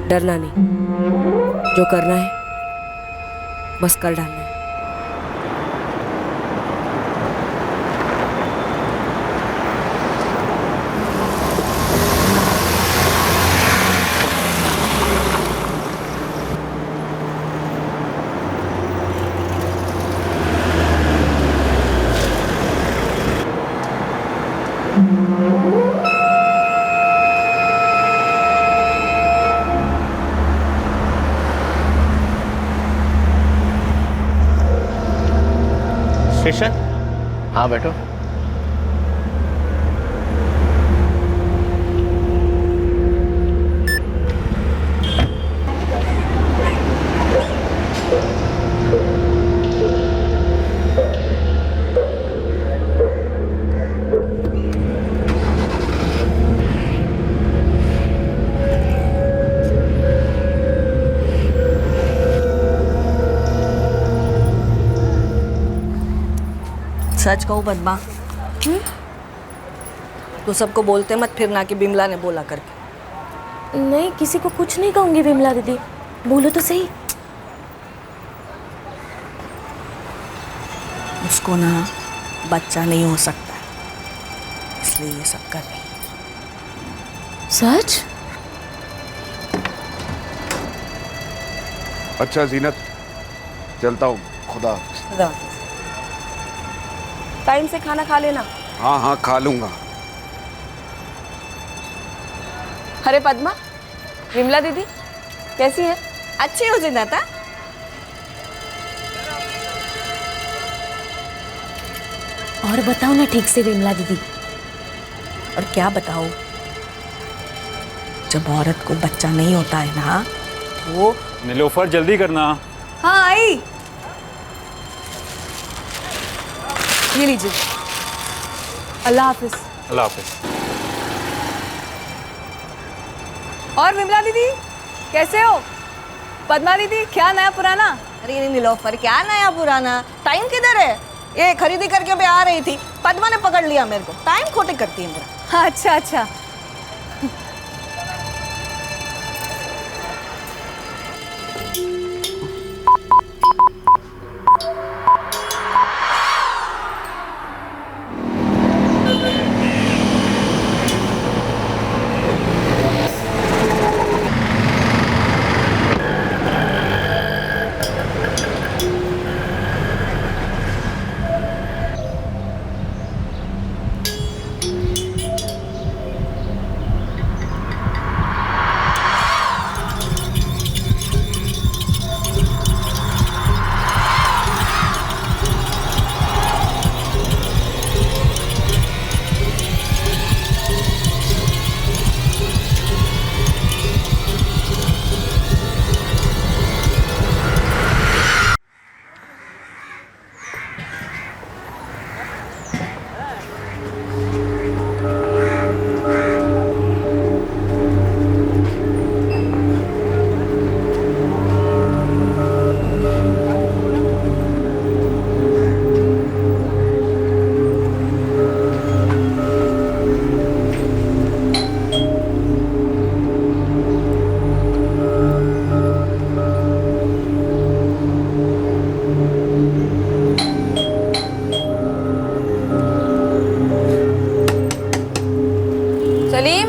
डरना नहीं, जो करना है बस कर डालना है। स्टेशन? हाँ बैठो। सच कहूँ पद्मा, तो सबको बोलते मत फिरना कि बिमला ने बोला करके। नहीं, किसी को कुछ नहीं कहूंगी विमला दीदी, बोलो तो सही। उसको ना बच्चा नहीं हो सकता, इसलिए ये सब कर रही है। सच? अच्छा जीनत, चलता हूँ। खुदा। टाइम से खाना खा लेना। हाँ हाँ खा लूंगा। अरे पद्मा, विमला दीदी कैसी है? अच्छी हो जिन्नत। और बताओ ना ठीक से विमला दीदी। और क्या बताओ, जब औरत को बच्चा नहीं होता है ना तो नीलोफर जल्दी करना। हाँ आई, ये लीजिए। अल्लाह हाफिज। अल्लाह हाफिज। और विमला दीदी कैसे हो? पद्मा दीदी क्या नया पुराना? अरे नीलोफर क्या नया पुराना, टाइम किधर है? ये खरीदी करके मैं आ रही थी, पद्मा ने पकड़ लिया मेरे को। टाइम खोटे करती है मेरा। अच्छा अच्छा। सलीम,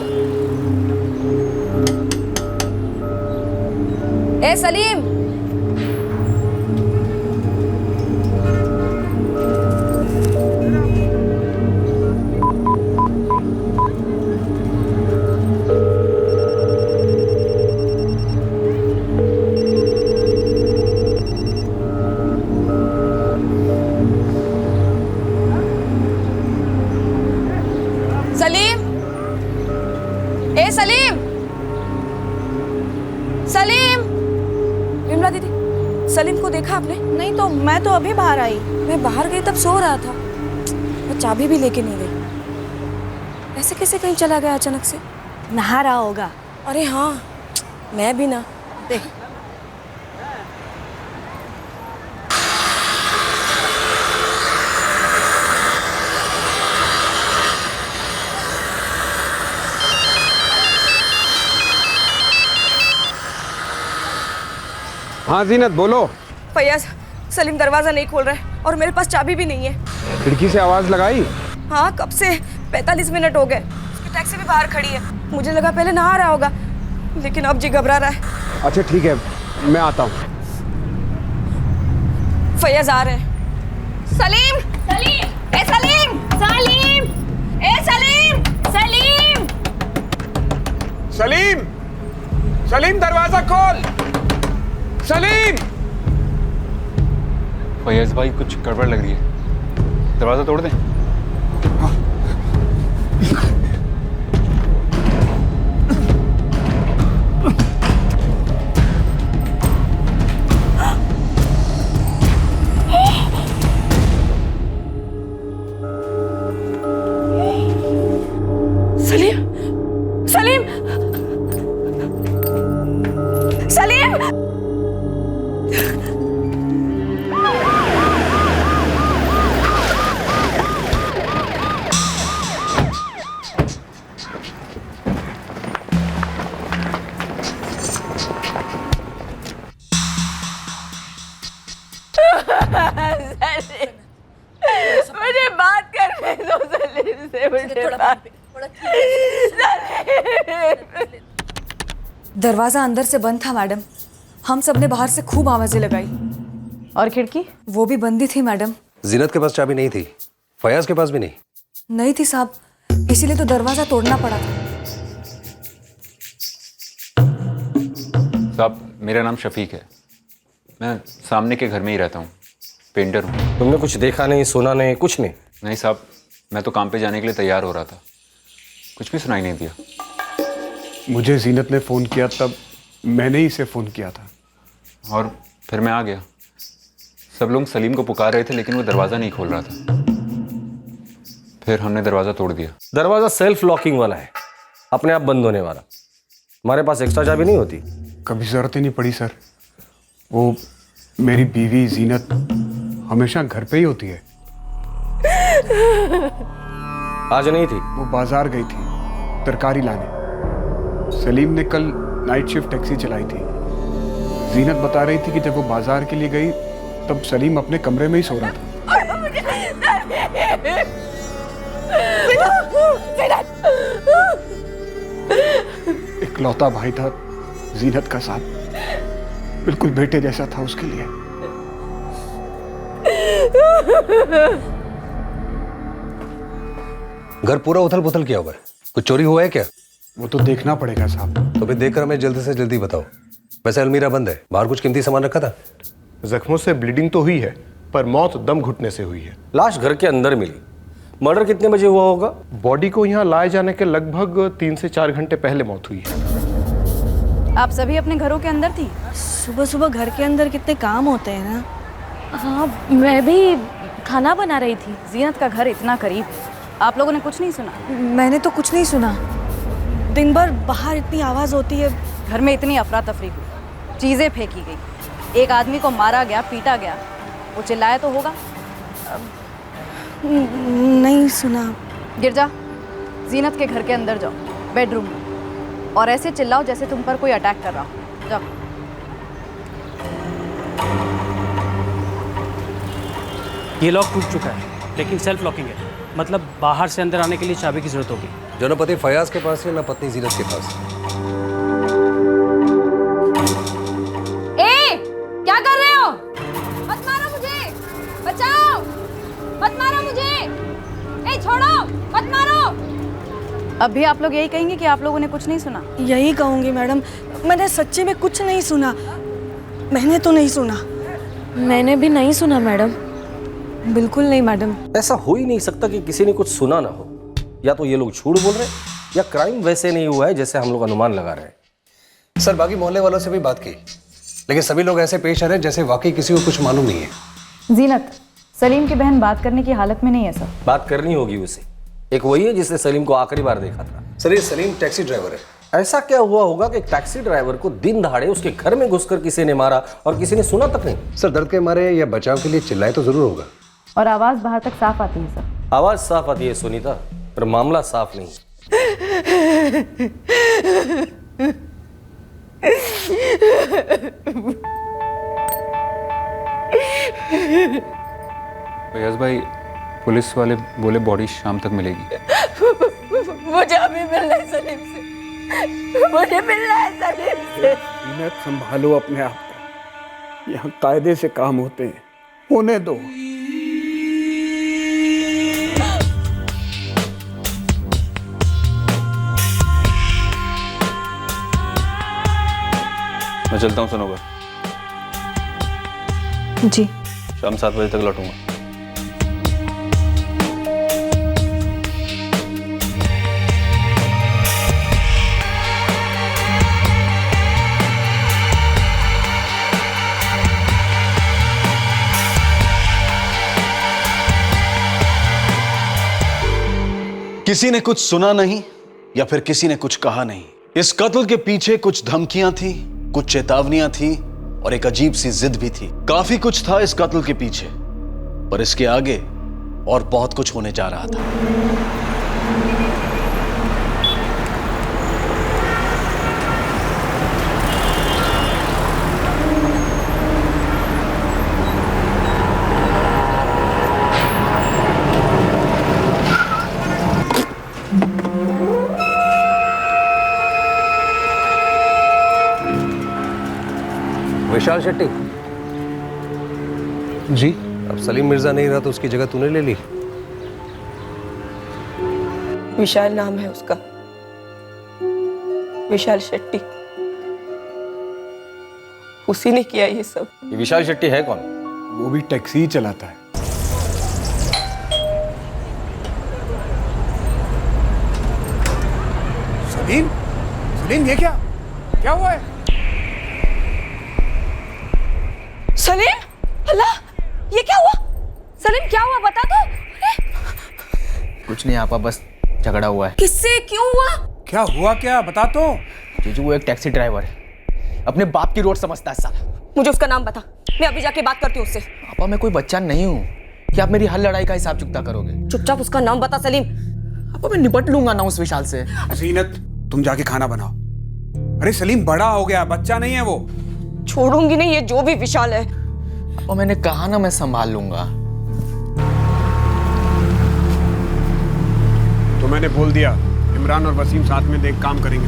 ए सलीम, सलीम, ए सलीम, सलीम। विमला दीदी, सलीम को देखा आपने? नहीं तो मैं तो अभी बाहर आई। मैं बाहर गई तब सो रहा था, मैं चाबी भी लेके नहीं गई। ऐसे कैसे कहीं चला गया अचानक से? नहा रहा होगा। अरे हाँ, मैं भी ना। देख, हाँ जीनत बोलो। फैयाज, सलीम दरवाजा नहीं खोल रहा है और मेरे पास चाबी भी नहीं है। खिड़की से आवाज लगाई? हाँ, कब से 45 मिनट हो गए। उसकी टैक्सी भी बाहर खड़ी है। मुझे लगा पहले नहा रहा होगा, लेकिन अब जी घबरा रहा है। अच्छा ठीक है, मैं आता हूँ। फैयाज आ रहे हैं। सलीम, सलीम, ए सलीम, सलीम, ए सलीम, सलीम। सलीम, सलीम दरवाजा खोल। सलीम। फैयाज भाई कुछ गड़बड़ लग रही है, दरवाज़ा तोड़ दें? सलीम, सलीम, सलीम। मुझे बात करने दो सलीम से, मुझे बात। दरवाजा अंदर से बंद था मैडम। हम सब ने बाहर से खूब आवाजें लगाई। और खिड़की? वो भी बंद ही थी मैडम। जीनत के पास चाबी नहीं थी, फयाज के पास भी नहीं। नहीं थी साहब, इसीलिए तो दरवाजा तोड़ना पड़ा था। साहब मेरा नाम शफीक है, मैं सामने के घर में ही रहता हूँ, पेंटर हूँ। तुमने कुछ देखा नहीं, सुना नहीं, कुछ नहीं? नहीं साहब, मैं तो काम पे जाने के लिए तैयार हो रहा था, कुछ भी सुनाई नहीं दिया। मुझे जीनत ने फ़ोन किया तब मैंने ही इसे फ़ोन किया था। और फिर मैं आ गया। सब लोग सलीम को पुकार रहे थे लेकिन वो दरवाज़ा नहीं खोल रहा था। फिर हमने दरवाज़ा तोड़ दिया। दरवाजा सेल्फ लॉकिंग वाला है, अपने आप बंद होने वाला। हमारे पास एक्स्ट्रा चाबी नहीं होती। कभी ज़रूरत ही नहीं पड़ी सर। वो मेरी बीवी जीनत हमेशा घर पे ही होती है। आज नहीं थी। वो बाजार गई थी तरकारी लाने। सलीम ने कल नाइट शिफ्ट टैक्सी चलाई थी। जीनत बता रही थी कि जब वो बाजार के लिए गई तब सलीम अपने कमरे में ही सो रहा था। इकलौता भाई था जीनत का साथ, बिल्कुल बेटे जैसा था उसके लिए। घर पूरा उथल पुथल किया हुआ है, कुछ चोरी हुआ है क्या? वो तो देखना पड़ेगा साहब। तो फिर देखकर हमें जल्दी से जल्दी बताओ। वैसे अलमीरा बंद है, बाहर कुछ कीमती सामान रखा था? जख्मों से ब्लीडिंग तो हुई है, पर मौत दम घुटने से हुई है। लाश घर के अंदर मिली। मर्डर कितने बजे हुआ होगा? बॉडी को यहाँ लाए जाने के लगभग 3 से 4 घंटे पहले मौत हुई है। आप सभी अपने घरों के अंदर थी? सुबह सुबह घर के अंदर कितने काम होते हैं ना। हाँ, मैं भी खाना बना रही थी। जीनत का घर इतना करीब है, आप लोगों ने कुछ नहीं सुना? मैंने तो कुछ नहीं सुना। दिन भर बाहर इतनी आवाज़ होती है, घर में इतनी अफरा तफरी हुई, चीज़ें फेंकी गई, एक आदमी को मारा गया, पीटा गया। वो चिल्लाया तो होगा? नहीं सुना। गिर जा, जीनत के घर के अंदर जाओ, बेडरूम में, और ऐसे चिल्लाओ जैसे तुम पर कोई अटैक कर रहा हो। जाओ। ये लॉक टूट चुका है, लेकिन सेल्फ लॉकिंग है, मतलब बाहर से अंदर आने के लिए चाबी की जरूरत होगी। जो न पति फयाज के पास है न पत्नी जीनत के पास। अब भी आप लोग यही कहेंगे कि आप लोगों ने कुछ नहीं सुना? यही कहूँगी मैडम, मैंने सच्ची में कुछ नहीं सुना। मैंने तो नहीं सुना। मैंने भी नहीं सुना मैडम। बिल्कुल नहीं मैडम। ऐसा हो ही नहीं सकता कि किसी ने कुछ सुना ना हो। या तो ये लोग झूठ बोल रहे हैं या क्राइम वैसे नहीं हुआ है जैसे हम लोग अनुमान लगा रहे हैं। सर बाकी मोहल्ले वालों से भी बात की, लेकिन सभी लोग ऐसे पेश आ रहे हैं जैसे वाकई किसी को कुछ मालूम नहीं है। जीनत, सलीम की बहन बात करने की हालत में नहीं है सर। बात करनी होगी उसे। एक वही है जिसने सलीम को आखिरी बार देखा था। सर ये सलीम टैक्सी ड्राइवर है। ऐसा क्या हुआ होगा कि टैक्सी ड्राइवर को दिन दहाड़े उसके घर में घुसकर किसी ने मारा और किसी ने सुना तक नहीं? सर दर्द के मारे या बचाव के लिए चिल्लाए तो जरूर होगा। और आवाज बाहर तक साफ आती है सर। आवाज साफ आती है सुनीता, पर मामला साफ नहीं। फैयाज भाई, पुलिस वाले बोले बॉडी शाम तक मिलेगी। मुझे अभी मिलना है सलीम से, मुझे मिलना है सलीम से। जीनत, संभालो अपने आप को। यहाँ कायदे से काम होते हैं, होने दो। मैं चलता हूँ सनोवर। जी। शाम 7 बजे तक लौटूंगा। किसी ने कुछ सुना नहीं या फिर किसी ने कुछ कहा नहीं। इस कत्ल के पीछे कुछ धमकियां थी, कुछ चेतावनियां थी और एक अजीब सी जिद भी थी। काफी कुछ था इस कत्ल के पीछे, पर इसके आगे और बहुत कुछ होने जा रहा था। विशाल शेट्टी जी। अब सलीम मिर्जा नहीं रहा तो उसकी जगह तूने ले ली। विशाल नाम है उसका, विशाल शेट्टी। उसी ने किया ये सब। ये विशाल शेट्टी है कौन? वो भी टैक्सी ही चलाता है। सलीम, सलीम ये क्या हुआ है? सलीम, अल्लाह, ये क्या हुआ? सलीम क्या हुआ बता तो। कुछ नहीं आपा, बस झगड़ा हुआ है। किससे, क्यों हुआ? क्या हुआ क्या बता तो। जीजू वो एक टैक्सी ड्राइवर है, अपने बाप की रोड समझता है साला। मुझे उसका नाम बता, मैं अभी जाके बात करती हूँ उससे। आपा मैं कोई बच्चा नहीं हूँ कि आप मेरी हर लड़ाई का हिसाब चुकता करोगे। चुपचाप उसका नाम बता सलीम। आपा मैं निपट लूंगा ना उस विशाल से। जीनत, तुम जाके खाना बनाओ। अरे सलीम बड़ा हो गया, बच्चा नहीं है वो। छोड़ूंगी नहीं ये जो भी विशाल है। और मैंने कहा ना मैं संभाल लूंगा। तो मैंने बोल दिया, इमरान और वसीम साथ में देख काम करेंगे।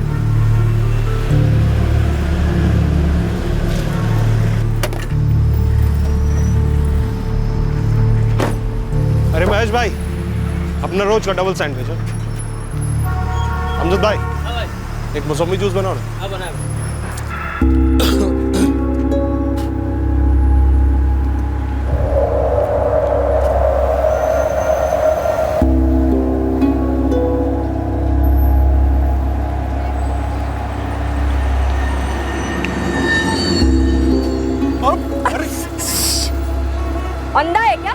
अरे महेश भाई, अपना रोज का डबल सैंडविच है। अमजद भाई, एक मौसमी जूस बनाओ ना। अंधा है क्या?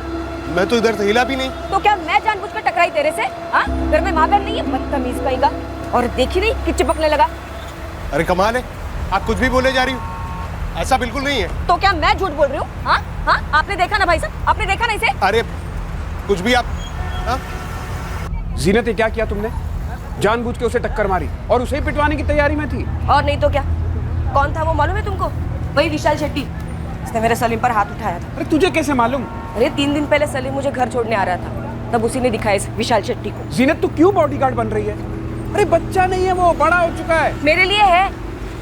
मैं तो इधर से हिला भी नहीं। तो क्या मैं जानबूझकर टकराई तेरे से? हाँ, घर में माँ बहन नहीं है, बदतमीज कहेगा। और देखी नहीं कि चिपकने लगा। अरे कमाल है, आप कुछ भी बोले जा रही हो। ऐसा बिल्कुल नहीं है। तो क्या मैं झूठ बोल रही हूँ? हाँ हाँ, आपने देखा ना भाई साहब, आपने देखा ना इसे? अरे कुछ भी आप। हाँ? जीनत, ये क्या किया तुमने? जानबूझ के उसे टक्कर मारी और उसे ही पिटवाने की तैयारी में थी। और नहीं तो क्या। कौन था वो मालूम है तुमको? वही विशाल शेट्टी, उसने मेरे सलीम पर हाथ उठाया था। अरे तुझे कैसे मालूम? अरे 3 दिन पहले सलीम मुझे घर छोड़ने आ रहा था, तब उसी ने दिखाया इस विशाल शेट्टी को। जीनत, तू क्यों बॉडीगार्ड बन रही है? अरे बच्चा नहीं है वो, बड़ा हो चुका है। मेरे लिए है,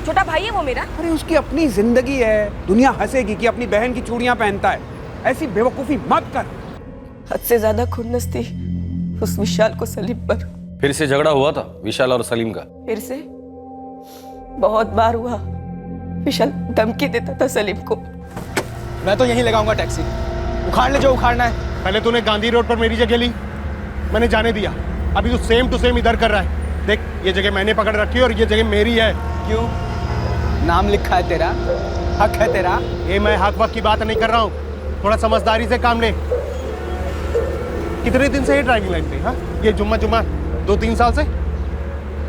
छोटा भाई है वो मेरा। अरे उसकी अपनी जिंदगी है, दुनिया हंसेगी कि अपनी बहन की चूड़ियां पहनता है। ऐसी बेवकूफी मत कर। हद से ज्यादा खुन्नस थी उस विशाल को सलीम पर। फिर से झगड़ा हुआ था विशाल और सलीम का? फिर से बहुत बार हुआ। विशाल धमकी देता था सलीम को। मैं तो यहीं लगाऊंगा टैक्सी, उखाड़ ले जो उखाड़ना है। पहले तूने गांधी रोड पर मेरी जगह ली, मैंने जाने दिया। अभी तू सेम टू सेम इधर कर रहा है। देख, ये जगह मैंने पकड़ रखी है और ये जगह मेरी है। क्यों? नाम लिखा है तेरा, हक है तेरा। ये मैं हक वक की बात नहीं कर रहा हूँ, थोड़ा समझदारी से काम ले। कितने दिन से ये ड्राइविंग लाइन पे? हाँ, ये जुम्मा 2-3 साल से?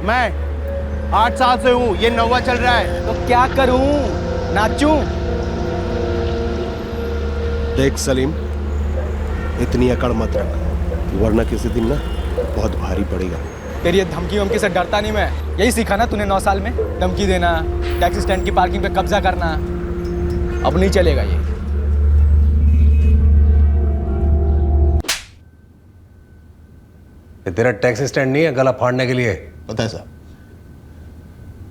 मैं 8 साल से हूँ, ये 9वां चल रहा है। तो क्या करूं? नाचूं? देख सलीम, इतनी अकड़ मत रख, वरना किसी दिन ना बहुत भारी पड़ेगा। तेरी ये धमकी वमकी से डरता नहीं मैं। यही सीखा ना तूने 9 साल में, धमकी देना, टैक्सी स्टैंड की पार्किंग पे कब्जा करना। अब नहीं चलेगा ये। ये तेरा टैक्सी स्टैंड नहीं है गला फाड़ने के लिए। पता है साहब,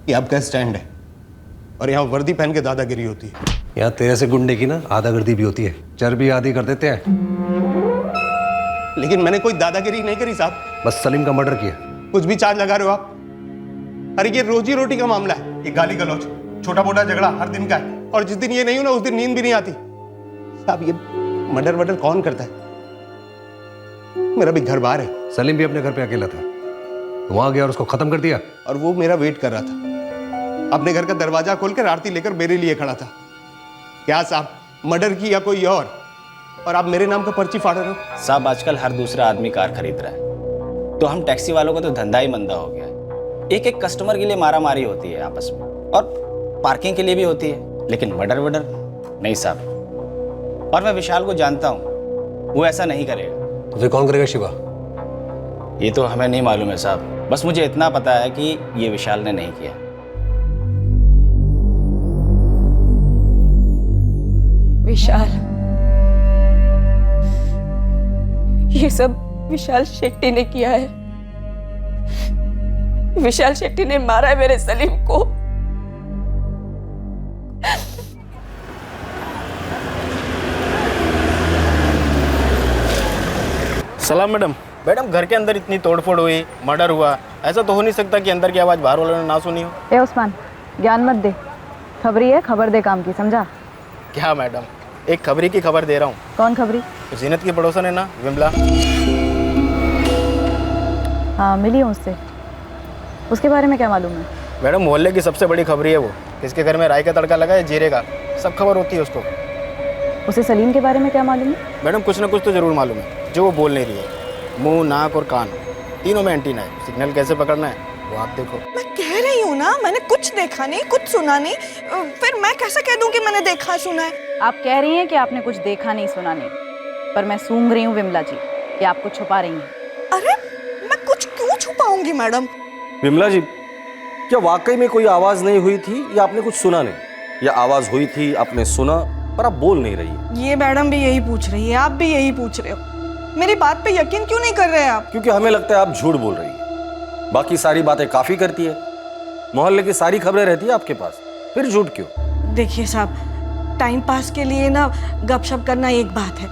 ये आपका स्टैंड है और यहाँ वर्दी पहन के दादागिरी होती है। यहाँ तेरे से गुंडे की ना आधागर्दी भी होती है, चर्बी आदि कर देते हैं। लेकिन मैंने कोई दादागिरी नहीं करी साहब। बस सलीम का मर्डर किया। कुछ भी चार्ज लगा रहे हो आप? अरे ये रोजी रोटी का मामला है, ये गाली गलौज, छोटा मोटा झगड़ा हर दिन का है। और जिस दिन ये नहीं हो ना, उस दिन नींद भी नहीं आती। साहब, ये मर्डर कौन करता है? मेरा भी घर बाहर है। सलीम भी अपने घर पे अकेला था, वहां गया और उसको खत्म कर दिया। और वो मेरा वेट कर रहा था, अपने घर का दरवाजा खोलकर आरती लेकर मेरे लिए खड़ा था। क्या साहब, मर्डर की या कोई और आप मेरे नाम का पर्ची फाड़ रहे हो? साहब, आजकल हर दूसरा आदमी कार खरीद रहा है, तो हम टैक्सी वालों का तो धंधा ही मंदा हो गया है। एक एक कस्टमर के लिए मारामारी होती है आपस में, और पार्किंग के लिए भी होती है, लेकिन मर्डर वर्डर नहीं साहब। और मैं विशाल को जानता हूँ, वो ऐसा नहीं करेगा। तो फिर कौन करेगा शिवा? ये तो हमें नहीं मालूम है साहब, बस मुझे इतना पता है कि ये विशाल ने नहीं किया। विशाल, ये सब विशाल शेट्टी ने किया है। विशाल शेट्टी ने मारा है मेरे सलीम को। सलाम मैडम। मैडम, घर के अंदर इतनी तोड़फोड़ हुई, मर्डर हुआ, ऐसा तो हो नहीं सकता कि अंदर की आवाज़ बाहर वालों ने ना सुनी हो। ए उस्मान, ज्ञान मत दे, खबरी है, खबर दे काम की, समझा? क्या मैडम, एक खबरी की खबर दे रहा हूँ। कौन खबरी? जीनत की पड़ोसन है ना, विमला। हाँ, मिली हूँ उससे। उसके बारे में क्या मालूम है? मैडम, मोहल्ले की सबसे बड़ी खबरी है वो। किसके घर में राई का तड़का लगा है, जीरे का, सब खबर होती है उसको। उसे सलीम के बारे में क्या मालूम है? मैडम, कुछ ना कुछ तो जरूर मालूम है, जो वो बोल नहीं रही है। मुंह, नाक और कान तीनों में एंटीना है। सिग्नल कैसे पकड़ना है वो आप देखो। मैं कह रही हूँ ना, मैंने कुछ देखा नहीं, कुछ सुना नहीं, फिर मैं कैसे कह दूँ कि मैंने देखा सुना है? आप कह रही हैं कि आपने कुछ देखा नहीं सुना नहीं, पर मैं सूंघ रही हूँ विमला जी कि आप कुछ छुपा रही हैं। अरे मैं कुछ क्यों छुपाऊंगी मैडम? विमला जी, क्या वाकई में कोई आवाज नहीं हुई थी या आपने कुछ सुना नहीं? या आवाज हुई थी, आपने सुना, पर आप बोल नहीं रही? ये मैडम भी यही पूछ रही है, आप भी यही पूछ रहे हो। मेरी बात पे यकीन क्यों नहीं कर रहे हैं आप? क्योंकि हमें लगता है आप झूठ बोल रही है। बाकी सारी बातें काफी करती है, मोहल्ले की सारी खबरें रहती है आपके पास, फिर झूठ क्यों? देखिए साहब, टाइम पास के लिए ना गपशप करना एक बात है,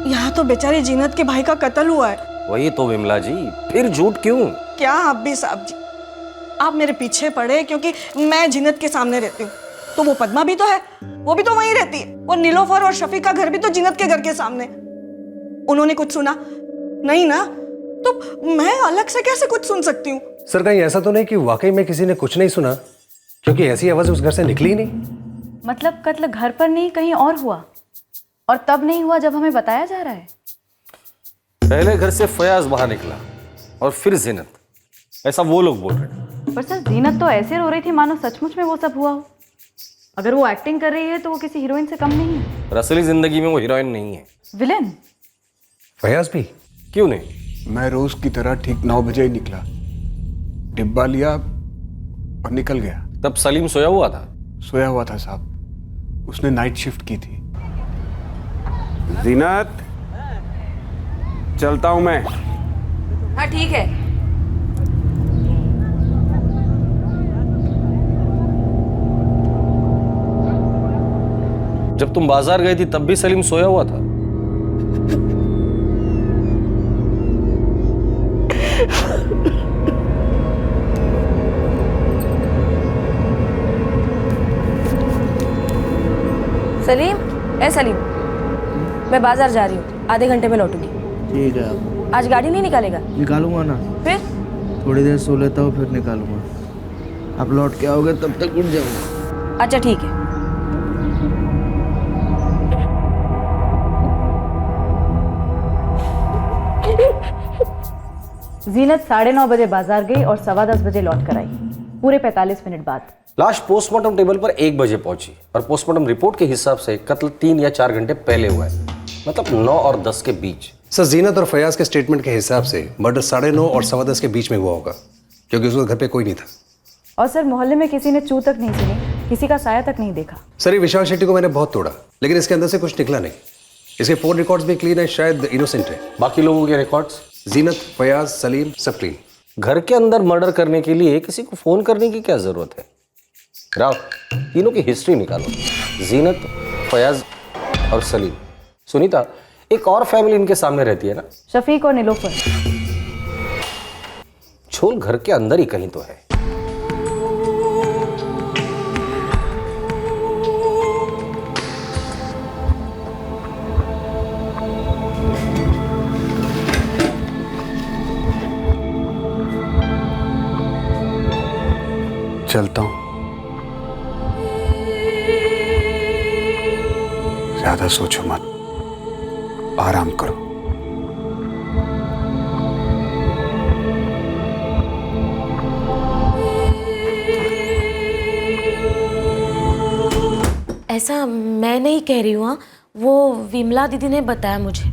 यहाँ तो बेचारी जीनत के भाई का कत्ल हुआ है। वही तो विमला जी, फिर झूठ क्यों? क्या आप भी साहब जी, आप मेरे पीछे पड़े क्योंकि मैं जीनत के सामने रहती हूँ, तो वो पद्मा भी तो है, वो भी तो वहीं रहती है। और नीलोफर और शफी का घर भी तो जीनत के घर के सामने। उन्होंने कुछ सुना नहीं ना, तो मैं अलग से कैसे कुछ सुन सकती हूँ? सर, कहीं ऐसा तो नहीं कि वाकई में किसी ने कुछ नहीं सुना, क्योंकि ऐसी आवाज उस घर से निकली ही नहीं। मतलब कत्ल घर पर नहीं कहीं और हुआ, और तब नहीं हुआ जब हमें बताया जा रहा है। पहले घर से फयाज बाहर निकला और फिर जीनत, ऐसा वो लोग बोल रहे हैं। पर सर, जीनत तो ऐसे रो रही थी मानो सचमुच में वो सब हुआ हो। अगर वो एक्टिंग कर रही है तो वो किसी हीरोइन से कम नहीं है। पर असली जिंदगी में वो हीरोइन नहीं है, विलेन। फयाज भी? क्यों नहीं? मैं रोज की तरह ठीक 9 बजे ही निकला, डिब्बा लिया और निकल गया। तब सलीम सोया हुआ था? सोया हुआ था साहब, उसने नाइट शिफ्ट की थी। जीनत, चलता हूं मैं। हाँ ठीक है। जब तुम बाजार गई थी तब भी सलीम सोया हुआ था? सलीम, ए सलीम, मैं बाजार जा रही हूँ, आधे घंटे में लौटूंगी। ठीक है आप आज गाड़ी नहीं निकालेगा? निकालूंगा ना, फिर थोड़ी देर सो लेता हूँ फिर निकालूंगा। आप लौट के आओगे तब तक उठ जाऊंगा। अच्छा ठीक है। जीनत 9:30 बजे बाजार गई और 10:15 बजे लौट कर आई, पूरे 45 मिनट बाद। लाश पोस्टमार्टम टेबल पर 1 बजे पहुंची और पोस्टमार्टम रिपोर्ट के हिसाब से कत्ल 3 या 4 घंटे पहले हुआ है, मतलब 9 और 10 के बीच। सर जीनत और फयाज के स्टेटमेंट के हिसाब से मर्डर 9:30 और 10:15 के बीच में हुआ होगा, क्योंकि उस वक्त घर पे कोई नहीं था। और सर मोहल्ले में किसी ने चू तक नहीं सुनी, किसी का साया तक नहीं देखा। सर ये विशाल शेट्टी को मैंने बहुत तोड़ा, लेकिन इसके अंदर से कुछ निकला नहीं। इसके फोन रिकॉर्ड्स भी क्लीन है, शायद इनोसेंट है। बाकी लोगों के रिकॉर्ड्स? जीनत, फयाज, सलीम सब क्लीन। घर के अंदर मर्डर करने के लिए किसी को फोन करने की क्या जरूरत है? राव, तीनों की हिस्ट्री निकालो, जीनत, फयाज और सलीम। सुनीता, एक और फैमिली इनके सामने रहती है ना? शफीक और नीलोफर। छोल घर के अंदर ही कहीं तो है। चलता हूं, ज्यादा सोचो मत, आराम करो। ऐसा मैं नहीं कह रही हूँ, वो विमला दीदी ने बताया मुझे।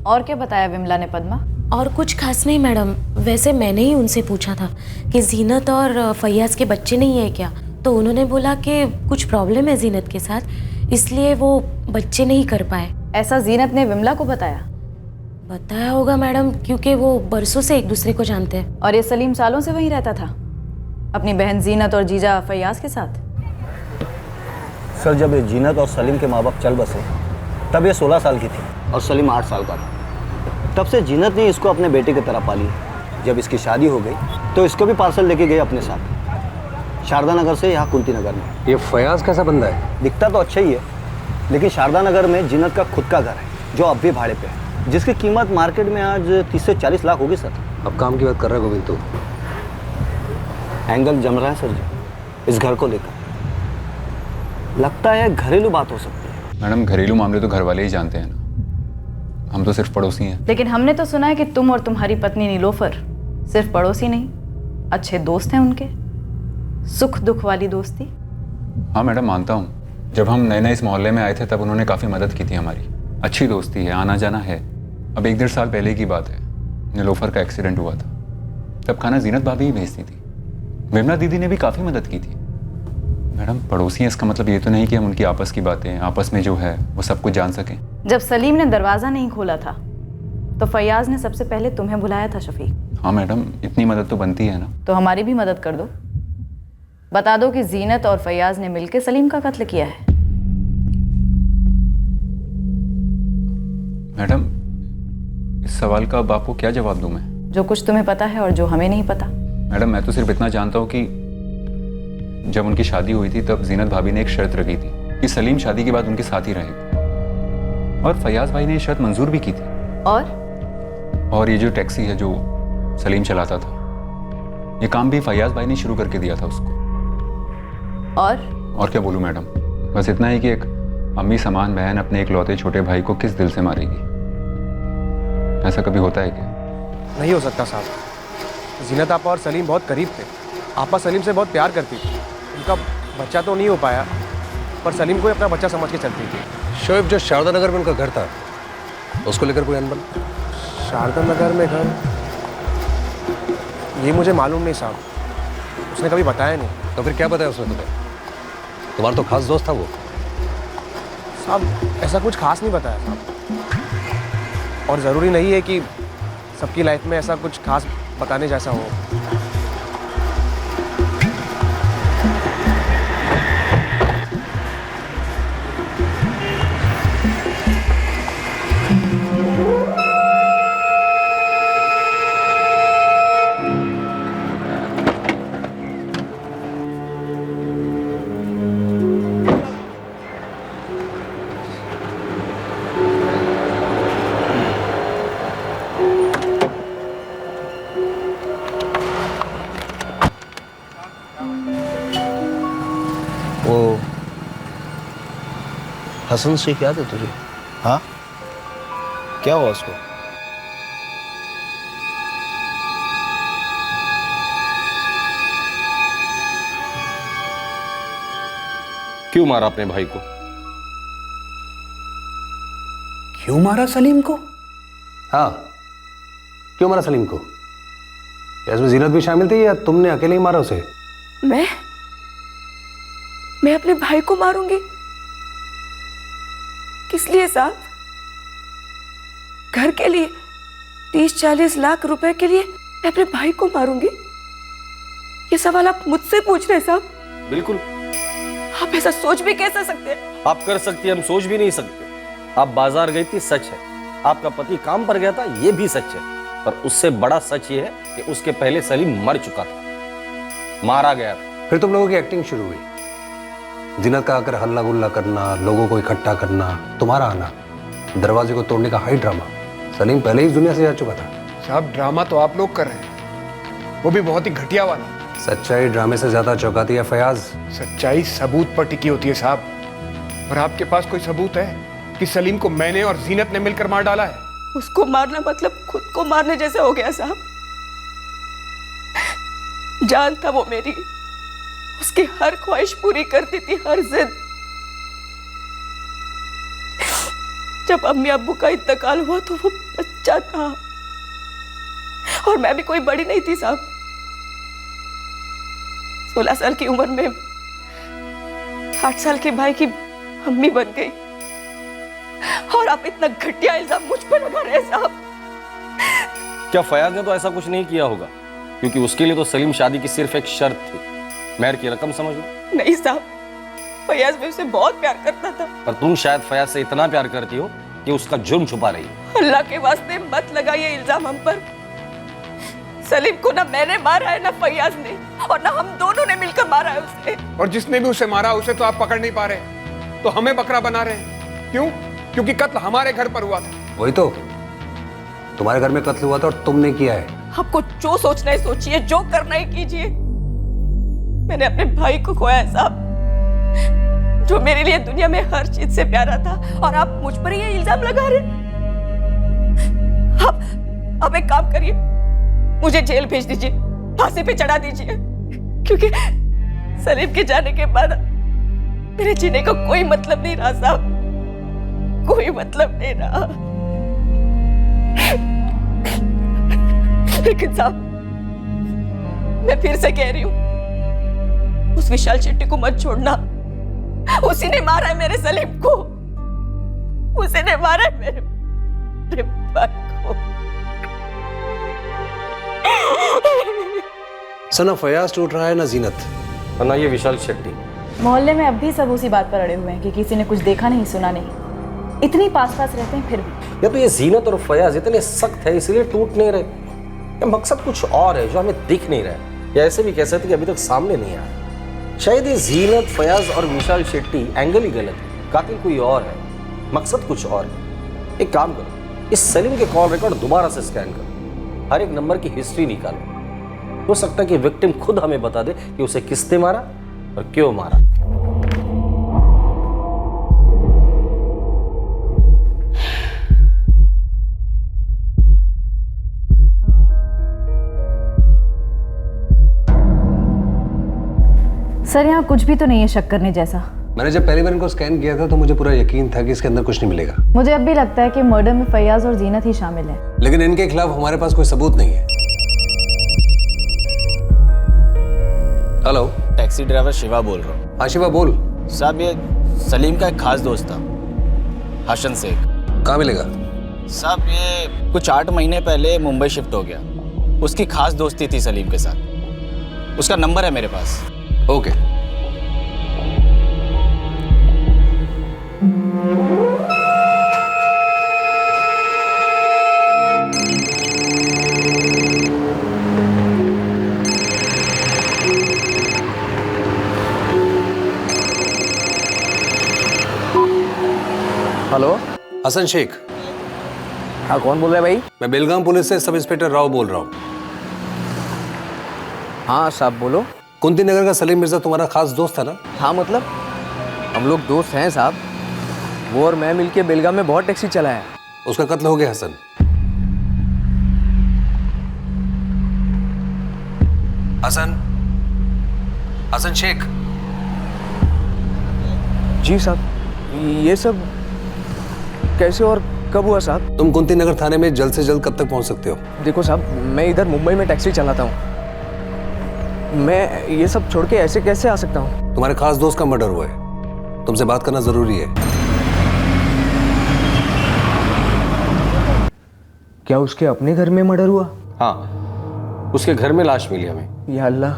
और क्या बताया विमला ने पद्मा? और कुछ खास नहीं मैडम, वैसे मैंने ही उनसे पूछा था कि जीनत और फैयाज के बच्चे नहीं है क्या, तो उन्होंने बोला कि कुछ प्रॉब्लम है जीनत के साथ, इसलिए वो बच्चे नहीं कर पाए। ऐसा जीनत ने विमला को बताया? बताया होगा मैडम, क्योंकि वो बरसों से एक दूसरे को जानते हैं। और ये सलीम सालों से वहीं रहता था अपनी बहन जीनत और जीजा फैयाज के साथ? सर जब ये जीनत और सलीम के माँ बाप चल बसे तब ये 16 साल की थी और सलीम 8 साल का था। तब से जीनत ने इसको अपने बेटे की तरह पाली। जब इसकी शादी हो गई तो इसको भी पार्सल लेके गए अपने साथ, शारदा नगर से यहाँ कुंती नगर में। ये फयाज कैसा बंदा है? दिखता तो अच्छा ही है, लेकिन शारदा नगर में जीनत का खुद का घर है जो अब भी भाड़े पे है, जिसकी कीमत मार्केट में आज 30 से 40 लाख होगी सर। अब काम की बात कर रहा है गोविंद तू? एंगल जम रहा है सर जी इस घर को लेकर। लगता है घरेलू बात हो सकती है। मैडम घरेलू मामले तो घर वाले ही जानते हैं ना, हम तो सिर्फ पड़ोसी हैं। लेकिन हमने तो सुना है कि तुम और तुम्हारी पत्नी नीलोफर सिर्फ पड़ोसी नहीं, अच्छे दोस्त हैं उनके, सुख दुख वाली दोस्ती। हाँ मैडम मानता हूँ, जब हम नए नए इस मोहल्ले में आए थे तब उन्होंने काफ़ी मदद की थी हमारी, अच्छी दोस्ती है, आना जाना है। अब 1-1.5 साल पहले की बात है, नीलोफर का एक्सीडेंट हुआ था, तब खाना जीनत भाभी ही भेजती थी। विमला दीदी ने भी काफ़ी मदद की थी। मैडम पड़ोसी हैं इसका मतलब ये तो नहीं कि हम उनकी आपस की बातें आपस में जो है वो सब कुछ जान सकें। जब सलीम ने दरवाज़ा नहीं खोला था तो फैयाज ने सबसे पहले तुम्हें बुलाया था शफीक। हाँ मैडम इतनी मदद तो बनती है ना। तो हमारी भी मदद कर दो, बता दो कि जीनत और फैयाज ने मिलकर सलीम का कत्ल किया है। मैडम इस सवाल का अब आपको क्या जवाब दूं मैं? जो कुछ तुम्हें पता है और जो हमें नहीं पता। मैडम मैं तो सिर्फ इतना जानता हूँ कि जब उनकी शादी हुई थी तब जीनत भाभी ने एक शर्त रखी थी कि सलीम शादी के बाद उनके साथ ही रहेगा, और फयाज भाई ने ये शर्त मंजूर भी की थी। और ये जो टैक्सी है जो सलीम चलाता था, ये काम भी फयाज भाई ने शुरू करके दिया था उसको। और क्या बोलूं मैडम, बस इतना ही कि एक अम्मी समान बहन अपने इकलौते छोटे भाई को किस दिल से मारेगी? ऐसा कभी होता है क्या? नहीं हो सकता साहब, जीनत आपा और सलीम बहुत करीब थे। आपा सलीम से बहुत प्यार करती थी, उनका बच्चा तो नहीं हो पाया पर सलीम को अपना बच्चा समझ के चलती थी। शोएब जो शारदा नगर में उनका घर था उसको लेकर कोई अनबन? शारदा नगर में घर, ये मुझे मालूम नहीं साहब, उसने कभी बताया नहीं। तो फिर क्या बताया उसने तुम्हें? तुम्हारा तो खास दोस्त था वो। साहब ऐसा कुछ खास नहीं बताया साहब, और ज़रूरी नहीं है कि सबकी लाइफ में ऐसा कुछ खास बताने जैसा हो। हसन शेख याद है तुझे? हाँ, क्या हुआ उसको? क्यों मारा अपने भाई को? क्यों मारा सलीम को? हाँ, क्यों मारा सलीम को? क्या इसमें जीनत भी शामिल थी या तुमने अकेले ही मारा उसे? मैं अपने भाई को मारूंगी? किस लिए साहब? घर के लिए 30-40 लाख रुपए के लिए मैं अपने भाई को मारूंगी? ये सवाल आप मुझसे पूछ रहे हैं साहब? बिल्कुल। आप ऐसा सोच भी कैसे सकते हैं? आप कर सकती, हम सोच भी नहीं सकते। आप बाजार गई थी, सच है। आपका पति काम पर गया था, ये भी सच है। पर उससे बड़ा सच ये है कि उसके पहले सलीम मर चुका था, मारा गया था। फिर तुम लोगों की एक्टिंग शुरू हुई। जीनत का आकर हल्ला गुल्ला करना, लोगों को इकट्ठा करना, तुम्हारा आना, दरवाजे को तोड़ने का हाई ड्रामा। सलीम पहले ही इस दुनिया से जा चुका था। साहब ड्रामा तो आप लोग कर रहे हैं, वो भी बहुत ही घटिया वाला। सच्चाई ड्रामे से ज्यादा चौंकाती है फयाज। सच्चाई सबूत पर टिकी होती है साहब, और आपके पास कोई सबूत है कि सलीम को मैंने और जीनत ने मिलकर मार डाला है? उसको मारना मतलब खुद को मारने जैसे हो गया साहब। जान था वो मेरी, उसकी हर ख्वाहिश पूरी करती थी, हर जिद। जब अम्मी अब्बू का इंतकाल हुआ तो वो बच्चा था, और मैं भी कोई बड़ी नहीं थी साहब। 16 साल की उम्र में 8 साल के भाई की अम्मी बन गई, और आप इतना घटिया इल्जाम मुझ पर लगा रहे हैं साहब। क्या फयाज ने तो ऐसा कुछ नहीं किया होगा? क्योंकि उसके लिए तो सलीम शादी की सिर्फ एक शर्त थी, मेहर की रकम समझ लो। नहीं साहब, फयाज भी उसे बहुत प्यार करता था। पर तुम शायद फयाज से इतना प्यार करती हो कि उसका जुर्म छुपा रही हो। अल्लाह के वास्ते मत लगाइए इल्जाम हम पर। सलीम को ना मैंने मारा है, ना फयाज ने, और ना हम दोनों ने मिलकर मारा है उसे। और जिसने भी उसे मारा उसे तो आप पकड़ नहीं पा रहे, तो हमें बकरा बना रहे हैं। क्यों? क्योंकि कत्ल हमारे घर पर हुआ था। वही तो, तुम्हारे घर में कत्ल हुआ था और तुमने किया है। आपको जो सोचना है सोचिए, जो करना है कीजिए। मैंने अपने भाई को खोया है साहब, जो मेरे लिए दुनिया में हर चीज से प्यारा था, और आप मुझ पर ये इल्जाम लगा रहे। आप एक काम करिए, मुझे जेल भेज दीजिए, फांसी पे चढ़ा दीजिए, क्योंकि सलीम के जाने के बाद मेरे जीने का कोई मतलब नहीं रहा साहब, कोई मतलब नहीं रहा। लेकिन साहब, मैं फिर से कह रही हूं, उस विशाल शेट्टी को मत छोड़ना। उसी ने मारा है मेरे सलीम को, उसी ने मारा है मेरे भाई को। सना फयाज टूट रहा है ना जीनत, और ना ये विशाल शेट्टी। मोहल्ले में अब भी सब उसी बात पर अड़े हुए हैं कि किसी ने कुछ देखा नहीं, सुना नहीं। इतनी पास पास रहते हैं फिर भी। या तो ये जीनत और फयाज इतने सख्त है इसलिए टूट नहीं रहे, या मकसद कुछ और है जो हमें दिख नहीं रहा है, या ऐसे भी कह सकते कि अभी तक सामने नहीं आया। शायद ये जीनत, फयाज और विशाल शेट्टी एंगल ही गलत है, कातिल कोई और है, मकसद कुछ और है। एक काम करो, इस सलीम के कॉल रिकॉर्ड दोबारा से स्कैन करो, हर एक नंबर की हिस्ट्री निकालो। हो सकता है कि विक्टिम खुद हमें बता दे कि उसे किसने मारा और क्यों मारा। सर, यहाँ कुछ भी तो नहीं है शक करने जैसा। मैंने जब पहली बार इनको स्कैन किया था तो मुझे पूरा यकीन था कि इसके अंदर कुछ नहीं मिलेगा। मुझे अब भी लगता है कि मर्डर में फयाज और जीनत ही शामिल है। लेकिन इनके खिलाफ हमारे पास कोई सबूत नहीं है। हेलो, टैक्सी ड्राइवर शिवा बोल रहा हूँ। हाँ शिवा बोल। साहब, ये सलीम का एक खास दोस्त था, हसन शेख। कहाँ मिलेगा? साहब, ये कुछ 8 महीने पहले मुंबई शिफ्ट हो गया। उसकी खास दोस्ती थी सलीम के साथ, उसका नंबर है मेरे पास। ओके। हेलो, हसन शेख। हाँ, कौन बोल रहा है भाई? मैं बेलगाम पुलिस से सब इंस्पेक्टर राव बोल रहा हूँ। हाँ साहब, बोलो। कुंती नगर का सलीम मिर्जा तुम्हारा खास दोस्त था ना? हाँ, मतलब हम लोग दोस्त हैं साहब। वो और मैं मिलके बेलगाम में बहुत टैक्सी चलाया। उसका कत्ल हो गया हसन। हसन शेख। जी साहब, ये सब कैसे और कब हुआ साहब? तुम कुंती नगर थाने में जल्द से जल्द कब तक पहुंच सकते हो? देखो साहब, मैं इधर मुंबई में टैक्सी चलाता हूँ, मैं ये सब छोड़ के ऐसे कैसे आ सकता हूँ? तुम्हारे खास दोस्त का मर्डर हुआ है, तुमसे बात करना जरूरी है। क्या उसके अपने घर में मर्डर हुआ? हाँ, उसके घर में लाश मिली हमें। या अल्लाह,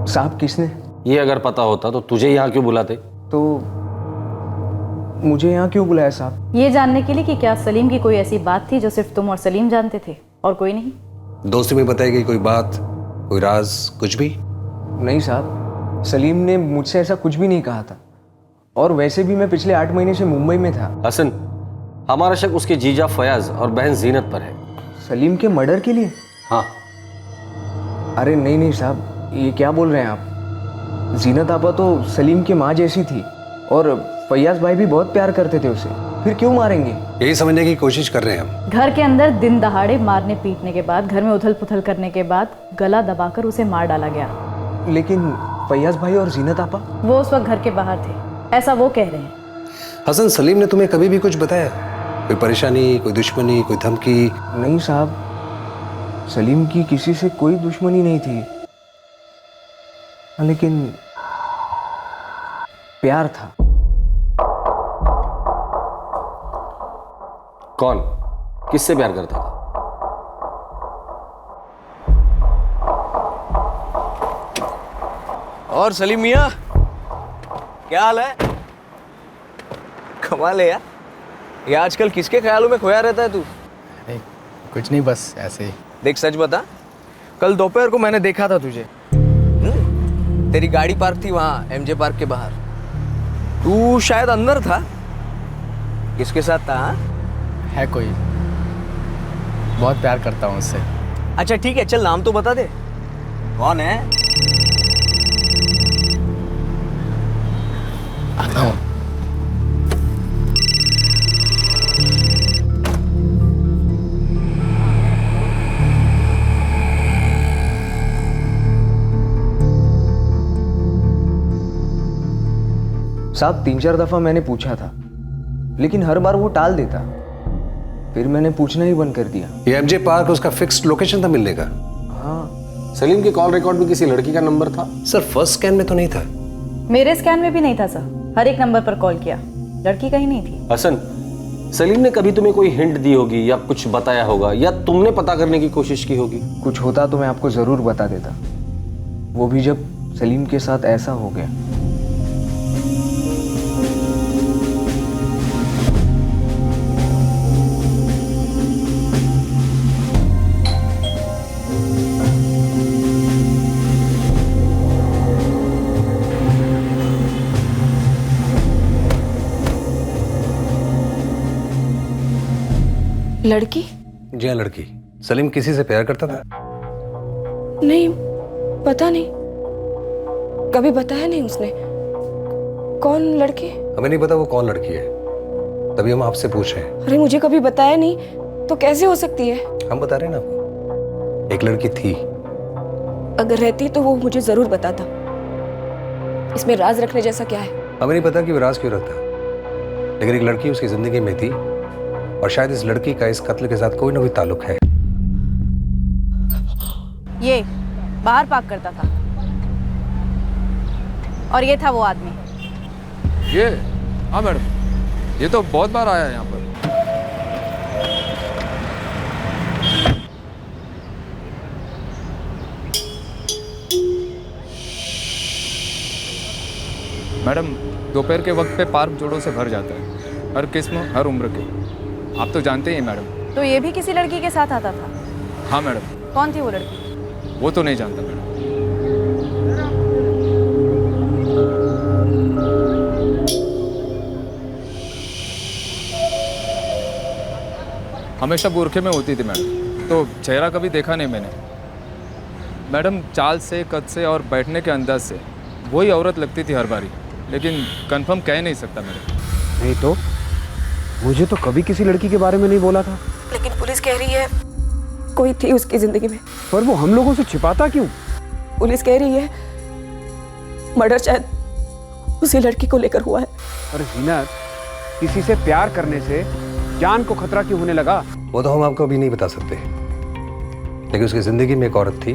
साहब किसने? ये अगर पता होता तो तुझे यहाँ क्यों बुलाते? तो मुझे यहाँ क्यों बुलाया साहब? ये जानने के लिए कि क्या सलीम की कोई ऐसी बात थी जो सिर्फ तुम और सलीम जानते थे और कोई नहीं? दोस्ती में बताई गई कोई बात, कोई राज, कुछ भी? नहीं साहब, सलीम ने मुझसे ऐसा कुछ भी नहीं कहा था, और वैसे भी मैं पिछले 8 महीने से मुंबई में था। हसन, हमारा शक उसके जीजा फयाज और बहन जीनत पर है। सलीम के मर्डर के लिए? हाँ। अरे नहीं नहीं साहब, ये क्या बोल रहे हैं आप? जीनत आपा तो सलीम की माँ जैसी थी, और फैयाज भाई भी बहुत प्यार करते थे उसे, फिर क्यों मारेंगे? यही समझने की कोशिश कर रहे हैं हम। घर के अंदर दिन दहाड़े मारने पीटने के बाद, घर में उथल पुथल करने के बाद गला दबाकर उसे मार डाला गया। लेकिन फैयाज भाई और जीनत आपा? वो उस वक्त घर के बाहर थे, ऐसा वो कह रहे हैं। हसन, सलीम ने तुम्हें कभी भी कुछ बताया? कोई परेशानी, कोई दुश्मनी, कोई धमकी? नहीं साहब, सलीम की किसी से कोई दुश्मनी नहीं थी, लेकिन प्यार था। कौन? किससे प्यार करता था? और सलीम मियाँ, क्या हाल है? कमाल है यार, ये आजकल किसके ख्यालों में खोया रहता है तू? नहीं, कुछ नहीं, बस ऐसे ही। देख, सच बता, कल दोपहर को मैंने देखा था तुझे। तेरी गाड़ी पार्क थी वहाँ एमजे पार्क के बाहर, तू शायद अंदर था। किसके साथ था? है कोई, बहुत प्यार करता हूँ उससे। अच्छा ठीक है, चल नाम तो बता दे, कौन है? आता हूँ। साहब 3-4 दफा मैंने पूछा था, लेकिन हर बार वो टाल देता, फिर मैंने पूछना ही बंद कर दिया। ये एमजे पार्क उसका फिक्स्ड लोकेशन था मिलने का? हाँ। सलीम के कॉल रिकॉर्ड में किसी लड़की का नंबर था? सर, फर्स्ट स्कैन में तो नहीं था। मेरे स्कैन में भी नहीं था सर, हर एक नंबर पर कॉल किया, लड़की कहीं नहीं थी। हसन, सलीम ने कभी तुम्हें कोई हिंट दी होगी या कुछ बताया होगा, या तुमने पता करने की कोशिश की होगी? कुछ होता तो मैं आपको जरूर बता देता, वो भी जब सलीम के साथ ऐसा हो गया। लड़की? जी हाँ, लड़की। सलीम किसी से प्यार करता था? नहीं, पता नहीं, कभी बताया नहीं उसने। कौन लड़की? हमें नहीं पता वो कौन लड़की है, तभी हम आपसे पूछ रहे हैं। अरे मुझे कभी बताया नहीं तो कैसे हो सकती है? हम बता रहे हैं ना आपको, एक लड़की थी। अगर रहती तो वो मुझे जरूर बताता। इसमें राज रखने जैसा क्या है? हमें नहीं पता कि वो राज क्यों रखता, लेकिन एक लड़की उसकी जिंदगी में थी, और शायद इस लड़की का इस कत्ल के साथ कोई ना कोई ताल्लुक है। ये बाहर पार्क करता था, और ये था वो आदमी। ये? हाँ मैडम, ये तो बहुत बार आया है यहाँ पर। मैडम, दोपहर के वक्त पे पार्क जोड़ों से भर जाता है, हर किस्म हर उम्र के, आप तो जानते ही हैं मैडम। तो ये भी किसी लड़की के साथ आता था? हाँ मैडम। कौन थी वो लड़की? वो तो नहीं जानता मैडम। हमेशा बुरखे में होती थी मैडम, तो चेहरा कभी देखा नहीं मैंने। मैडम, चाल से, कद से और बैठने के अंदाज से वही औरत लगती थी हर बारी, लेकिन कंफर्म कह नहीं सकता मैडम। नहीं तो मुझे तो कभी किसी लड़की के बारे में नहीं बोला था। लेकिन पुलिस कह रही है कोई थी उसकी जिंदगी में। पर वो हम लोगों से छिपाता क्यों? पुलिस कह रही है मर्डर शायद उसी लड़की को लेकर हुआ है। पर जीनत, किसी से प्यार करने से जान को खतरा क्यों होने लगा? वो तो हम आपको अभी नहीं बता सकते, लेकिन उसकी जिंदगी में एक औरत थी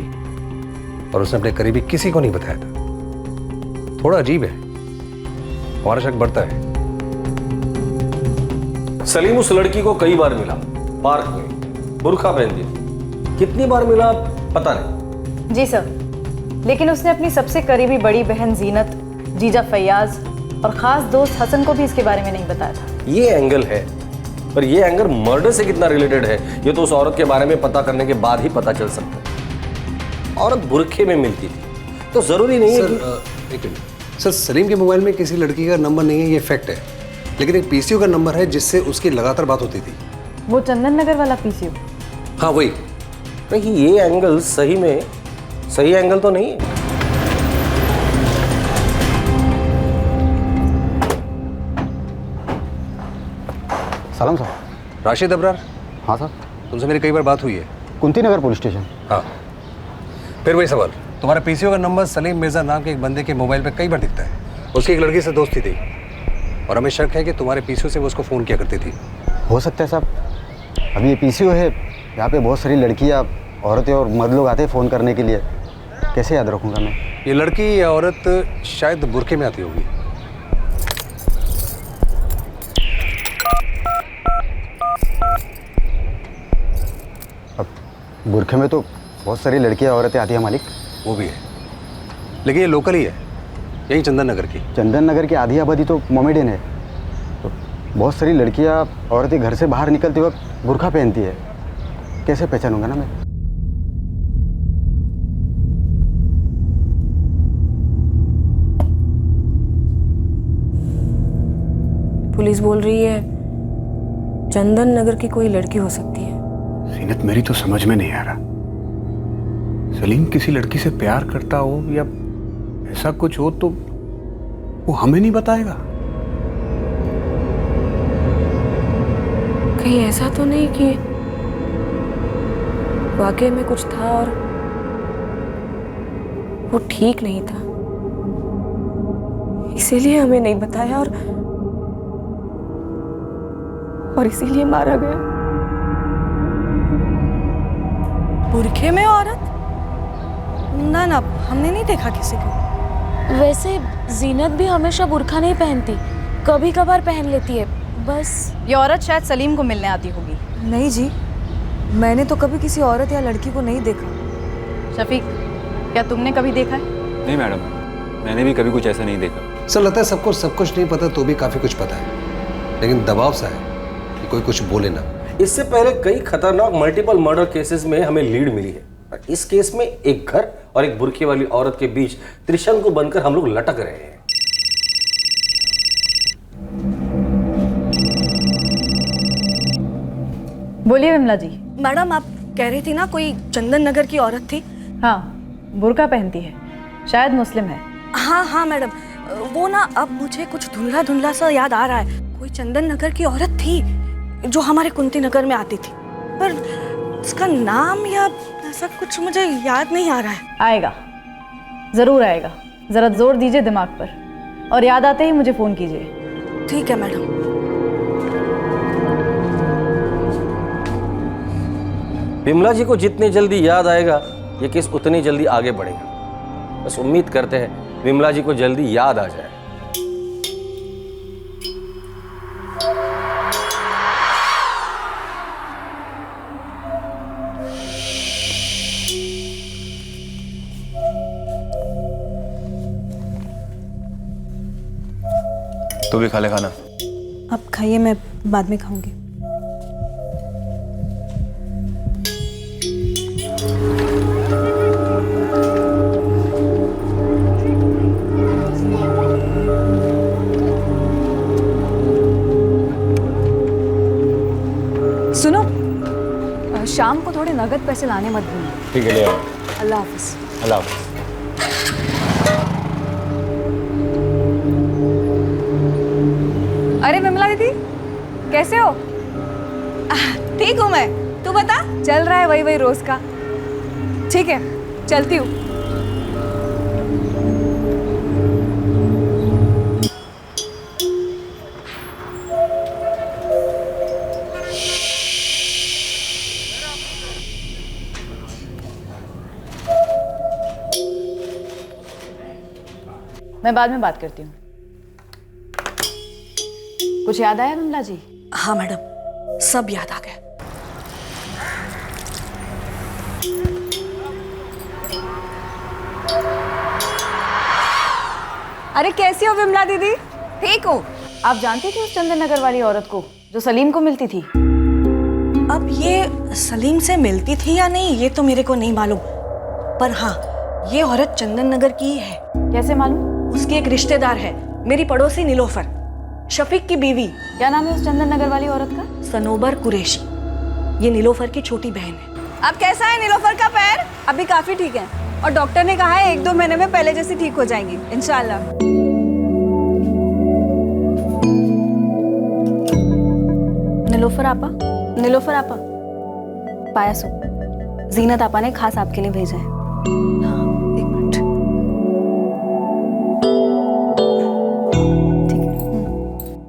और उसने अपने करीबी किसी को नहीं बताया था। थोड़ा अजीब है, हमारा शक बढ़ता है। सलीम उस लड़की को कई बार मिला, पार्क में, बुर्का पहनती थी। कितनी बार मिला पता नहीं। जी सर, लेकिन उसने अपनी सबसे करीबी बड़ी बहन जीनत, जीजा फैयाज और खास दोस्त हसन को भी इसके बारे में नहीं बताया था। ये एंगल है, पर ये एंगल मर्डर से कितना रिलेटेड है ये तो उस औरत के बारे में पता करने के बाद ही पता चल सकता है। औरत बुरखे में मिलती थी तो जरूरी नहीं है कि... एक मिनट सर, सलीम के मोबाइल में किसी लड़की का नंबर नहीं है, ये फैक्ट है, लेकिन एक पीसीओ का नंबर है जिससे उसकी लगातार बात होती थी। वो चंदन नगर वाला पीसीओ? हाँ वही। कहीं ये एंगल सही में सही एंगल तो नहीं है। सलाम सर। राशिद अबरार? हाँ सर। तुमसे मेरी कई बार बात हुई है। कुंती नगर पुलिस स्टेशन। हाँ, फिर वही सवाल, तुम्हारा पीसीओ का नंबर सलीम मिर्जा नाम के एक बंदे के मोबाइल पे कई बार दिखता है। उसकी एक लड़की से दोस्ती थी और हमें शक है कि तुम्हारे पीसीओ से वो उसको फ़ोन किया करती थी। हो सकता है साहब, अभी ये पीसीओ है, यहाँ पे बहुत सारी लड़कियाँ, औरतें और मर्द लोग आते हैं फ़ोन करने के लिए, कैसे याद रखूँगा मैं? ये लड़की या औरत शायद बुरखे में आती होगी। अब बुरखे में तो बहुत सारी लड़कियाँ औरतें आती हैं मालिक। वो भी है, लेकिन ये लोकल ही है, यही चंदन नगर की। चंदन नगर की आधी आबादी तो मोमेडियन है, तो बहुत सारी लड़कियाँ औरतें घर से बाहर निकलते वक्त बुर्खा पहनती है, कैसे पहचानूंगा ना मैं? पुलिस बोल रही है चंदन नगर की कोई लड़की हो सकती है। जीनत, मेरी तो समझ में नहीं आ रहा, सलीम किसी लड़की से प्यार करता हो या ऐसा कुछ हो तो वो हमें नहीं बताएगा? कहीं ऐसा तो नहीं कि वाकई में कुछ था और वो ठीक नहीं था, इसीलिए हमें नहीं बताया और इसीलिए मारा गया। बुरखे में औरत? ना ना, हमने नहीं देखा किसी को। वैसे जीनत भी हमेशा बुर्खा नहीं पहनती, कभी कभार पहन लेती है बस। ये औरत शायद सलीम को मिलने आती होगी। नहीं जी, मैंने तो कभी किसी औरत या लड़की को नहीं देखा। शफीक, क्या तुमने कभी देखा है? नहीं मैडम, मैंने भी कभी कुछ ऐसा नहीं देखा। सर लगता है सबको सब कुछ नहीं पता तो भी काफी कुछ पता है, लेकिन दबाव सा है कि कोई कुछ बोले ना। इससे पहले कई खतरनाक मल्टीपल मर्डर केसेस में हमें लीड मिली है। इस केस में एक घर और एक बुरखे वाली औरत के बीच त्रिशंकु बनकर हम लोग लटक रहे हैं। बोलिए विमला जी। मैडम, आप कह रही थी ना कोई चंदन नगर की औरत थी? हाँ, बुर्का पहनती है, शायद मुस्लिम है। हाँ हाँ मैडम, वो ना अब मुझे कुछ धुंधला धुंधला सा याद आ रहा है। कोई चंदन नगर की औरत थी जो हमारे कुंती नगर में आती थी, पर उसका नाम या ऐसा कुछ मुझे याद नहीं आ रहा है। आएगा, जरूर आएगा। जरा जोर दीजिए दिमाग पर और याद आते ही मुझे फोन कीजिए। ठीक है मैडम। विमला जी को जितनी जल्दी याद आएगा ये केस उतनी जल्दी आगे बढ़ेगा। बस उम्मीद करते हैं विमला जी को जल्दी याद आ जाए। तू भी खा ले खाना। आप खाइए, मैं बाद में खाऊंगी। सुनो, शाम को थोड़े नगद पैसे लाने मत भूलना। ठीक है, ले आओ। अल्लाह हाफिज। अल्लाह हाफिज। अरे विमला कैसे हो? ठीक हूँ मैं, तू बता। चल रहा है वही वही रोज का। ठीक है, चलती हूँ। मैं बाद में बात करती हूँ। कुछ याद आया विमला जी? हाँ मैडम, सब याद आ गया। अरे कैसी हो विमला दीदी? ठीक हूँ। आप जानती थी उस चंदन नगर वाली औरत को जो सलीम को मिलती थी? अब ये सलीम से मिलती थी या नहीं ये तो मेरे को नहीं मालूम, पर हाँ ये औरत चंदन नगर की ही है। कैसे मालूम? उसकी एक रिश्तेदार है, मेरी पड़ोसी नीलोफर, शफीक की बीवी। क्या नाम है उस चंदन नगर वाली औरत का? सनोबर कुरैशी। ये नीलोफर की छोटी बहन है। अब कैसा है नीलोफर का पैर? अभी काफी ठीक है और डॉक्टर ने कहा है 1-2 महीने में पहले जैसी ठीक हो जाएंगी इंशाल्लाह। नीलोफर आपा, नीलोफर आपा, पाया सो जीनत आपा ने खास आपके लिए भेजा है। एक मिनट। ठीक है।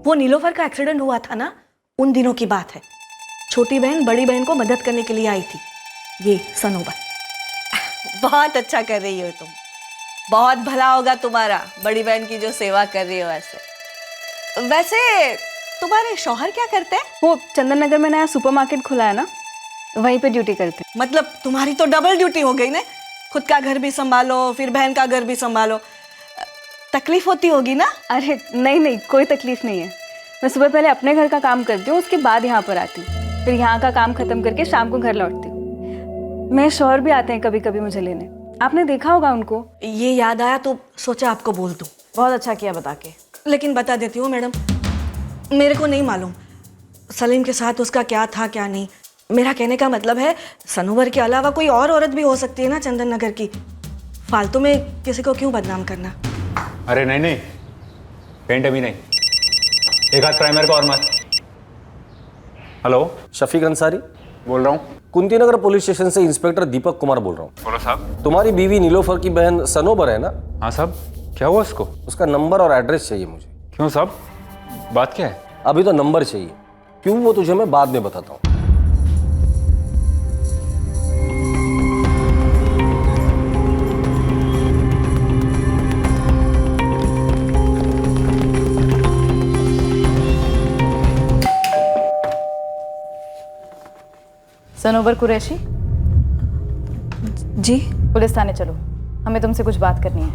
वो नीलोफर का एक्सीडेंट हुआ था ना, उन दिनों की बात है। छोटी बहन बड़ी बहन को मदद करने के लिए आई थी। ये सनोबर। बहुत अच्छा कर रही हो तुम, बहुत भला होगा तुम्हारा, बड़ी बहन की जो सेवा कर रही हो। वैसे तुम्हारे शौहर क्या करते हैं? वो चंदन नगर में नया सुपरमार्केट खुला है ना, वहीं पे ड्यूटी करते हैं। मतलब तुम्हारी तो डबल ड्यूटी हो गई ना, खुद का घर भी संभालो फिर बहन का घर भी संभालो। तकलीफ होती होगी ना? अरे नहीं नहीं, कोई तकलीफ नहीं है। मैं सुबह पहले अपने घर का काम करती हूँ, उसके बाद यहाँ पर आती हूँ, फिर यहाँ का काम खत्म करके शाम को घर लौटती हूँ। मेरे शौहर भी आते हैं कभी कभी मुझे लेने, आपने देखा होगा उनको। ये याद आया तो सोचा आपको बोल दूं। बहुत अच्छा किया बता के। लेकिन बता देती हूँ मैडम, मेरे को नहीं मालूम सलीम के साथ उसका क्या था क्या नहीं। मेरा कहने का मतलब है सनोवर के अलावा कोई और औरत भी हो सकती है ना चंदन नगर की। फालतू में किसी को क्यों बदनाम करना। अरे नहीं नहीं, पेंट अभी नहीं, एक हाथ प्राइमर का और मत। हेलो, शफीक अंसारी बोल रहा हूँ। कुंती नगर पुलिस स्टेशन से इंस्पेक्टर दीपक कुमार बोल रहा हूँ। बोलो साहब। तुम्हारी बीवी नीलोफर की बहन सनोबर है ना? हाँ साहब, क्या हुआ उसको? उसका नंबर और एड्रेस चाहिए मुझे। क्यों साहब, बात क्या है? अभी तो नंबर चाहिए, क्यों वो तुझे मैं बाद में बताता हूँ। सनोबर कुरैशी जी? पुलिस थाने चलो, हमें तुमसे कुछ बात करनी है।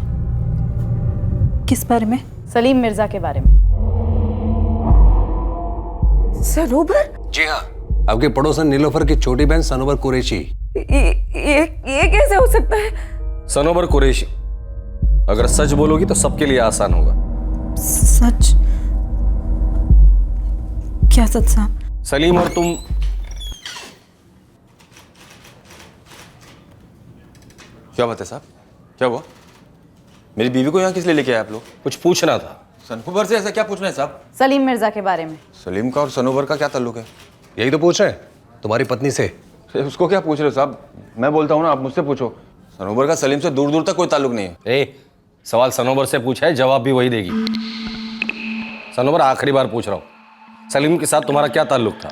किस बारे में? सलीम मिर्जा के बारे में। सनोबर? जी हाँ, आपके पड़ोसन नीलोफर की छोटी बहन सनोबर कुरैशी। ये कैसे हो सकता है? सनोबर कुरैशी, अगर सच बोलोगी तो सबके लिए आसान होगा। सच? क्या सच साहब? सलीम और तुम क्या बात है साहब, क्या हुआ? मेरी बीवी को यहाँ किस लिए लेके आए आप लोग? कुछ पूछना था। सनोबर से ऐसा क्या पूछना है साहब? सलीम मिर्जा के बारे में। सलीम का और सनोबर का क्या ताल्लुक है? यही तो पूछ रहे हैं तुम्हारी पत्नी से। उसको क्या पूछ रहे हो साहब? मैं बोलता हूँ ना, आप मुझसे पूछो। सनोबर का सलीम से दूर दूर तक कोई ताल्लुक नहीं है। सवाल सनोबर से पूछा है, जवाब भी वही देगी। सनोबर, आखिरी बार पूछ रहा हूँ, सलीम के साथ तुम्हारा क्या ताल्लुक था?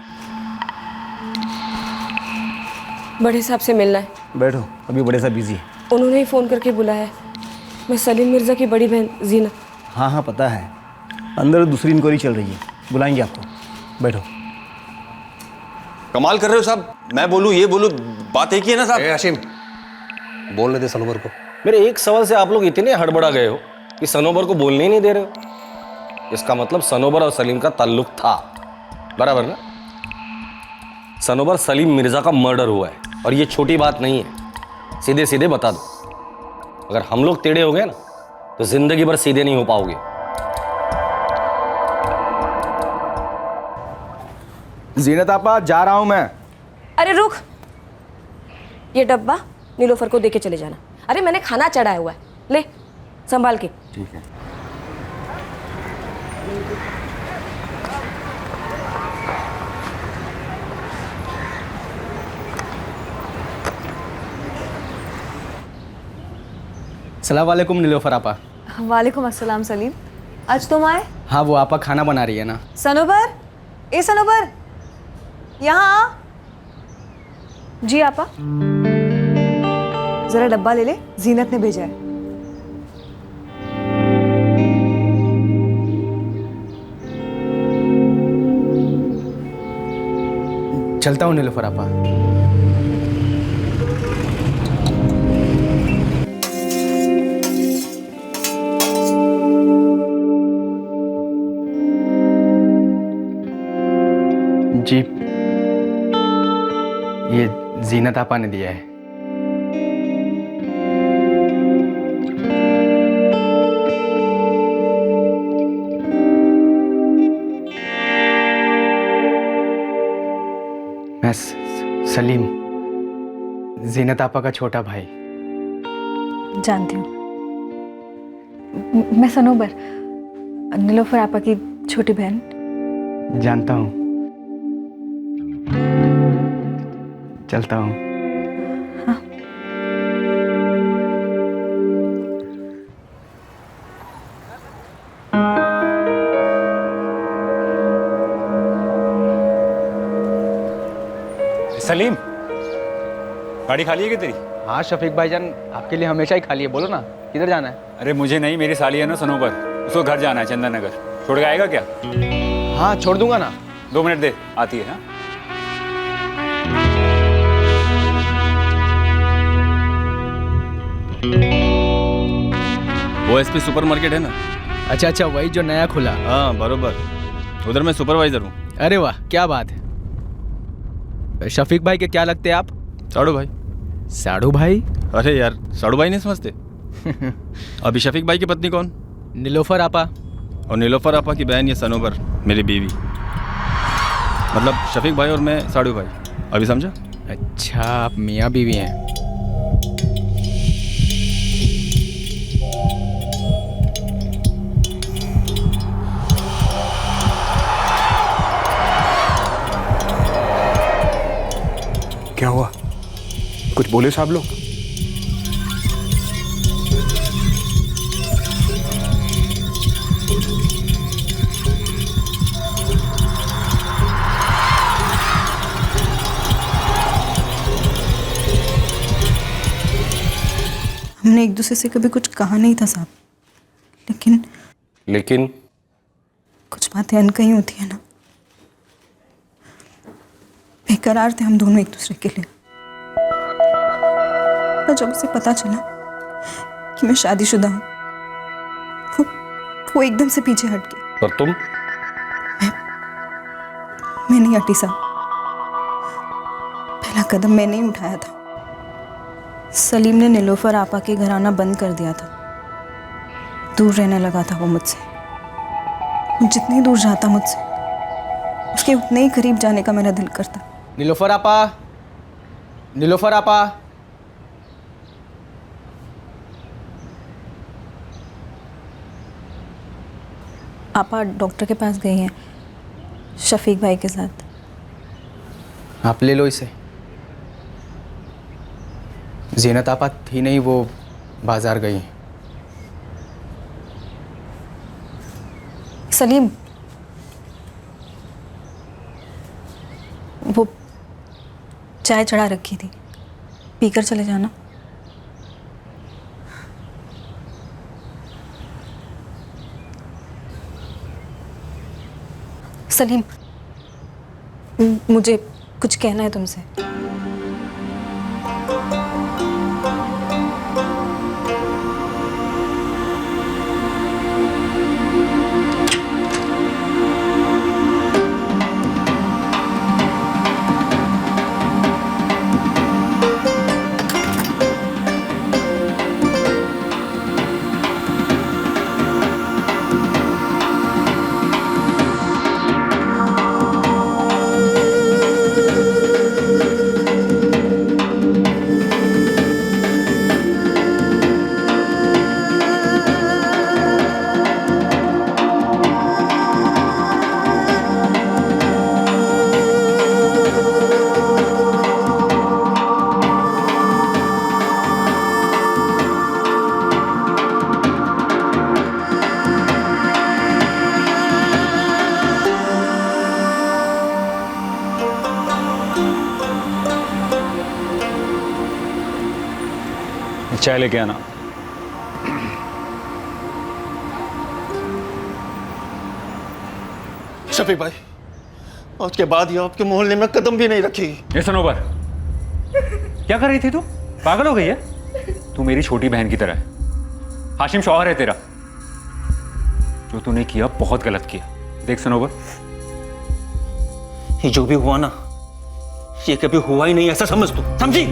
बड़े साहब से मिलना है। बैठो, अभी बड़े साहब बिजी है। उन्होंने ही फ़ोन करके बुलाया है। मैं सलीम मिर्ज़ा की बड़ी बहन जीनत। हाँ हाँ पता है, अंदर दूसरी इंक्वायरी चल रही है, बुलाएंगे आपको। बैठो। कमाल कर रहे हो साहब, मैं बोलूँ ये बोलूँ, बात एक ही है ना साहब। आशिम, बोलने दे सनोबर को। मेरे एक सवाल से आप लोग इतने हड़बड़ा गए हो कि सनोबर को बोलने ही नहीं दे रहे हो। इसका मतलब सनोबर और सलीम का ताल्लुक था, बराबर ना? सनोबर सलीम मिर्जा का मर्डर हुआ है और ये छोटी बात नहीं है। सीधे सीधे बता दो, अगर हम लोग टेढ़े हो गए ना तो जिंदगी भर सीधे नहीं हो पाओगे। जीनत आपा, जा रहा हूं मैं। अरे रुक, ये डब्बा नीलोफर को देके चले जाना। अरे मैंने खाना चढ़ाया हुआ है, ले संभाल के। ठीक है। सलाम वालेकुम नीलोफर आपा। वालेकुम अस्सलाम सलीम, आज तुम आए? हाँ, वो आपा खाना बना रही है ना। सनोबर, ए सनोबर, यहाँ आ। जी आपा। जरा डब्बा ले ले, जीनत ने भेजा है। चलता हूँ नीलोफर आपा। जी, ये जीनत आपा ने दिया है। मैं सलीम, जीनत आपा का छोटा भाई। जानती हूँ। मैं सनोबर, नीलोफर आपा की छोटी बहन। जानता हूँ। चलता हूँ। सलीम, गाड़ी खाली है क्या तेरी? हाँ शफीक भाईजान, आपके लिए हमेशा ही खाली है। बोलो ना, किधर जाना है? अरे मुझे नहीं, मेरी साली है ना सनोबर, उसको घर जाना है चंदन नगर। छोड़ के आएगा क्या? हाँ छोड़ दूंगा ना। 2 मिनट दे, आती है। हाँ वो एसपी सुपरमार्केट है ना? अच्छा अच्छा, वही जो नया खुला। हाँ बरोबर, उधर मैं सुपरवाइजर हूँ। अरे वाह, क्या बात है। शफीक भाई के क्या लगते हैं आप? साड़ू भाई। साड़ू भाई? अरे यार, साड़ू भाई नहीं समझते? अभी शफीक भाई की पत्नी कौन? नीलोफर आपा। और नीलोफर आपा की बहन ये सनोबर, मेरी बीवी। मतलब शफीक भाई और मैं साड़ू भाई। अभी समझा? अच्छा, आप मियाँ बीवी हैं। क्या हुआ? कुछ बोले साहब लोग? हमने एक दूसरे से कभी कुछ कहा नहीं था साहब, लेकिन कुछ बातें अनकही होती है ना। बेकरार थे हम दोनों एक दूसरे के लिए। पर जब उसे पता चला कि मैं शादीशुदा हूँ, वो एकदम से पीछे हट गया। और तुम? मैं नहीं हटी साहब, पहला कदम मैंने ही उठाया था। सलीम ने नीलोफर आपा के घर आना बंद कर दिया था। दूर रहने लगा था वो मुझसे। जितनी दूर जाता मुझसे, उसके उतने ही करीब जाने का मेरा दिल करता। नीलोफर आपा, नीलोफर आपा। आपा डॉक्टर के पास गई हैं शफीक भाई के साथ। आप ले लो इसे। जीनत आपा थी नहीं, वो बाजार गई। सलीम, वो चाय चढ़ा रखी थी, पीकर चले जाना। सलीम, मुझे कुछ कहना है तुमसे। चाय लेके आना। शफीक भाई, आज के बाद ये आपके मोहल्ले में कदम भी नहीं रखेगी। ये सनोबर, क्या कर रही थी तू? पागल हो गई है? तू मेरी छोटी बहन की तरह है। हाशिम शौहर है तेरा। जो तूने किया बहुत गलत किया। देख सनोबर, ये जो भी हुआ ना, ये कभी हुआ ही नहीं, ऐसा समझ तू, समझी?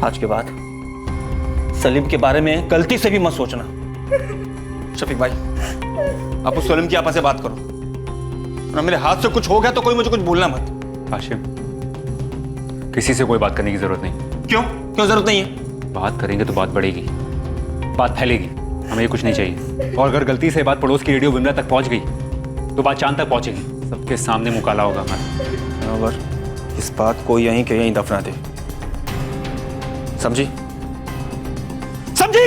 आज के बाद सलीम के बारे में गलती से भी मत सोचना। शफीक भाई, आप उस सलीम की आपस से बात करो, ना मेरे हाथ से कुछ हो गया तो कोई मुझे कुछ बोलना मत। हाशिम, किसी से कोई बात करने की जरूरत नहीं। क्यों जरूरत नहीं है? बात करेंगे तो बात बढ़ेगी, बात फैलेगी। हमें ये कुछ नहीं चाहिए। और अगर गलती से बात पड़ोस की रेडियो विमला तक पहुंच गई तो बात चांद तक पहुंचेगी। सबके सामने मुकाला होगा हमारा। अगर इस बात को यहीं के यहीं दफना दे, समझी? समझी?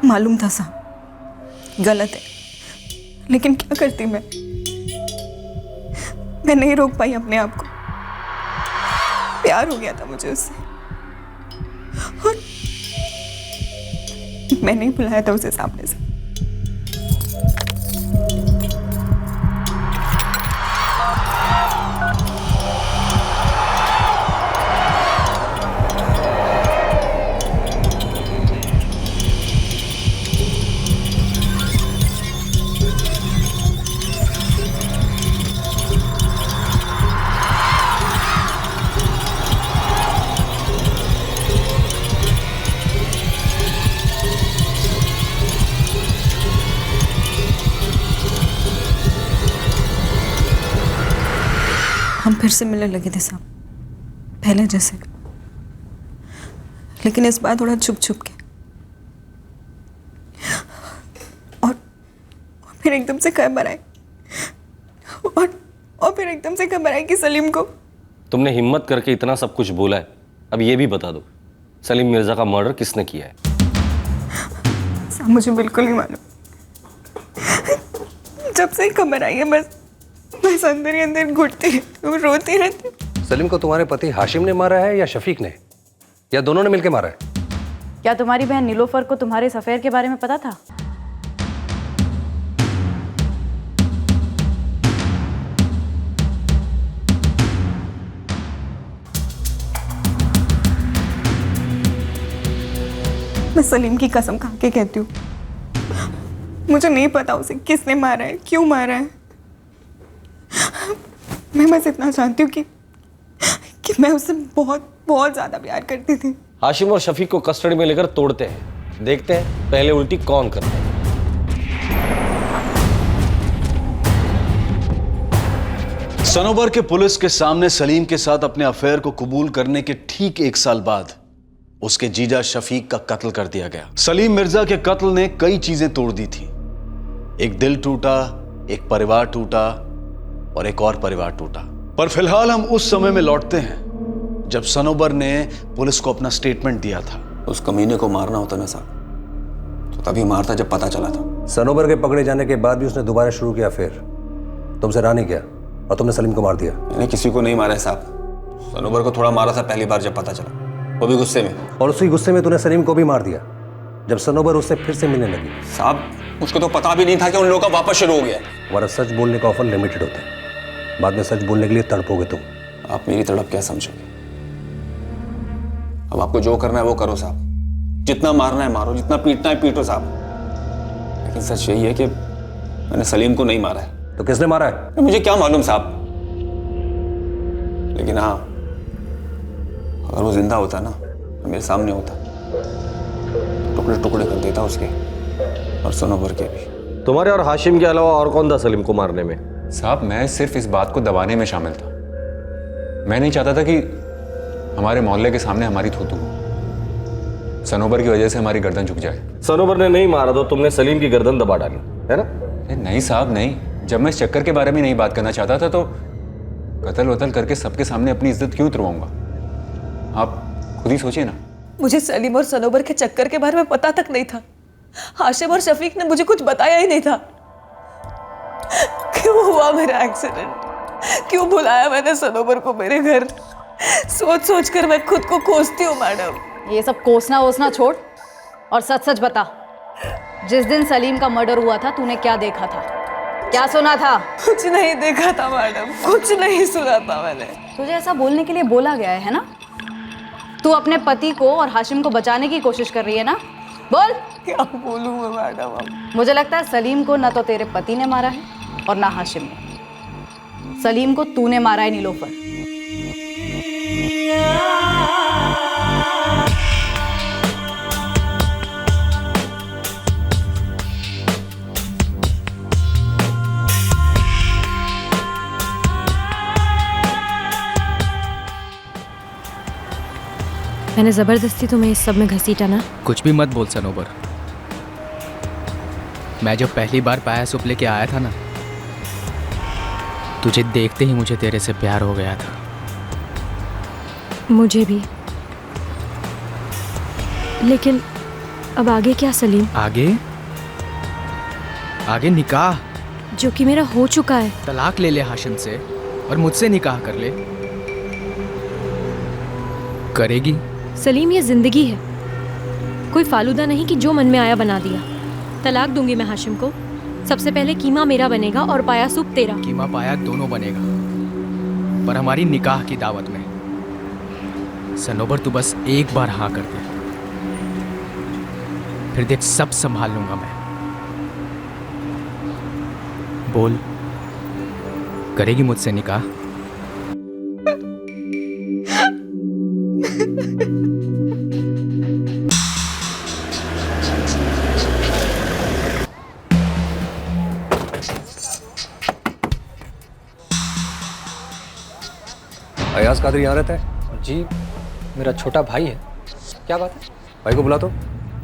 मालूम था साहब, गलत है, लेकिन क्या करती मैं नहीं रोक पाई अपने आप को। प्यार हो गया था मुझे उससे और मैंने ही बुलाया था उसे सामने से। हम फिर से मिलने लगे थे साहब, पहले जैसे, लेकिन इस बार थोड़ा छुप छुप के। और फिर एकदम से खबर आई और फिर एकदम से खबर आई कि सलीम को। तुमने हिम्मत करके इतना सब कुछ बोला है, अब ये भी बता दो सलीम मिर्जा का मर्डर किसने किया है? साहब मुझे बिल्कुल नहीं मालूम। जब से ही खबर आई है बस अंदर ही अंदर घुटती रहती हूँ, रोती रहती हूँ। सलीम को तुम्हारे पति हाशिम ने मारा है या शफीक ने, या दोनों ने मिलकर मारा है? क्या तुम्हारी बहन नीलोफर को तुम्हारे इस अफेयर के बारे में पता था? मैं सलीम की कसम खा के कहती हूँ, मुझे नहीं पता उसे किसने मारा है, क्यों मारा है। मैं बस इतना जानती हूँ कि मैं उससे बहुत बहुत ज्यादा प्यार करती थी। हाशिम और शफीक को कस्टडी में लेकर तोड़ते हैं, देखते हैं पहले उल्टी कौन करता है। सनोबर के पुलिस के सामने सलीम के साथ अपने अफेयर को कबूल करने के ठीक 1 साल बाद उसके जीजा शफीक का कत्ल कर दिया गया। सलीम मिर्जा के कत्ल ने कई चीजें तोड़ दी थी। एक दिल टूटा, एक परिवार टूटा और एक और परिवार टूटा। पर फिलहाल हम उस समय में लौटते हैं जब सनोबर ने पुलिस को अपना स्टेटमेंट दिया था। उस कमीने को मारना होता ना साहब, तो तभी मारता जब पता चला था। सनोबर के पकड़े जाने के बाद भी उसने दोबारा शुरू किया फिर तुमसे रानी किया और तुमने सलीम को मार दिया। मैंने किसी को नहीं मारा है साहब, सनोबर को थोड़ा मारा था पहली बार जब पता चला, वो भी गुस्से में। और उसी गुस्से में तूने सलीम को भी मार दिया जब सनोबर उससे फिर से मिलने लगी। साहब मुझको तो पता भी नहीं था कि उन लोगों का वापस शुरू हो गया है। वरना सच बोलने का ऑफर लिमिटेड होता है, बाद में सच बोलने के लिए तड़पोगे तुम। आप मेरी तड़प क्या समझोगे? अब आपको जो करना है वो करो साहब, जितना मारना है मारो, जितना पीटना है पीटो साहब। लेकिन सच यही है कि मैंने सलीम को नहीं मारा है। तो किसने मारा है? मुझे क्या मालूम साहब, लेकिन हाँ, अगर वो जिंदा होता ना, मेरे सामने होता, टुकड़े टुकड़े कर देता उसके और सनोबर के भी। तुम्हारे और हाशिम के अलावा और कौन था सलीम को मारने में? साहब मैं सिर्फ इस बात को दबाने में शामिल था। मैं नहीं चाहता था कि हमारे मोहल्ले के सामने हमारी थूथू हो। सनोबर की वजह से हमारी गर्दन झुक जाए। सनोबर ने नहीं मारा तो तुमने सलीम की गर्दन दबा डाली, है ना? नहीं साहब नहीं, जब मैं इस चक्कर के बारे में नहीं बात करना चाहता था तो कत्ल वतल करके सबके सामने अपनी इज्जत क्यों उतरवाऊंगा? आप खुद ही सोचिए ना। मुझे सलीम और सनोबर के चक्कर के बारे में पता तक नहीं था। हाशिम और शफीक ने मुझे कुछ बताया ही नहीं था। क्यों हुआ मेरा एक्सीडेंट? क्यों बुलाया मैंने सनोबर को मेरे घर? सोच सोच कर मैं खुद को कोसती हूँ मैडम। ये सब कोसना वोसना छोड़ और सच सच बता, जिस दिन सलीम का मर्डर हुआ था तूने क्या देखा था, क्या सुना था? कुछ नहीं देखा था मैडम, कुछ नहीं सुना था मैंने। तुझे ऐसा बोलने के लिए बोला गया है ना? तू अपने पति को और हाशिम को बचाने की कोशिश कर रही है ना? बोल। क्या बोलूं मैं मैडम? मुझे लगता है सलीम को ना तो तेरे पति ने मारा है और ना हाशिम ने। सलीम को तूने मारा है नीलोफर। मैंने जबरदस्ती तुम्हें इस सब में घसीटा ना? कुछ भी मत बोल सनोबर। मैं जब पहली बार पाया सूप लेके आया था ना, तुझे देखते ही मुझे तेरे से प्यार हो गया था। मुझे भी। लेकिन अब आगे क्या सलीम? आगे? आगे निकाह, जो कि मेरा हो चुका है। तलाक ले ले हाशिम से और मुझसे निकाह कर ले। करेगी? सलीम ये जिंदगी है, कोई फालूदा नहीं कि जो मन में आया बना दिया। तलाक दूंगी मैं हाशिम को। सबसे पहले कीमा मेरा बनेगा और पाया सूप तेरा। कीमा पाया दोनों बनेगा, पर हमारी निकाह की दावत में। सनोबर तू बस एक बार हाँ कर दे, फिर देख सब संभाल लूंगा मैं। बोल, करेगी मुझसे निकाह? अयाज कादरी यहाँ रहता है? जी, मेरा छोटा भाई है। क्या बात है? भाई को बुला तो।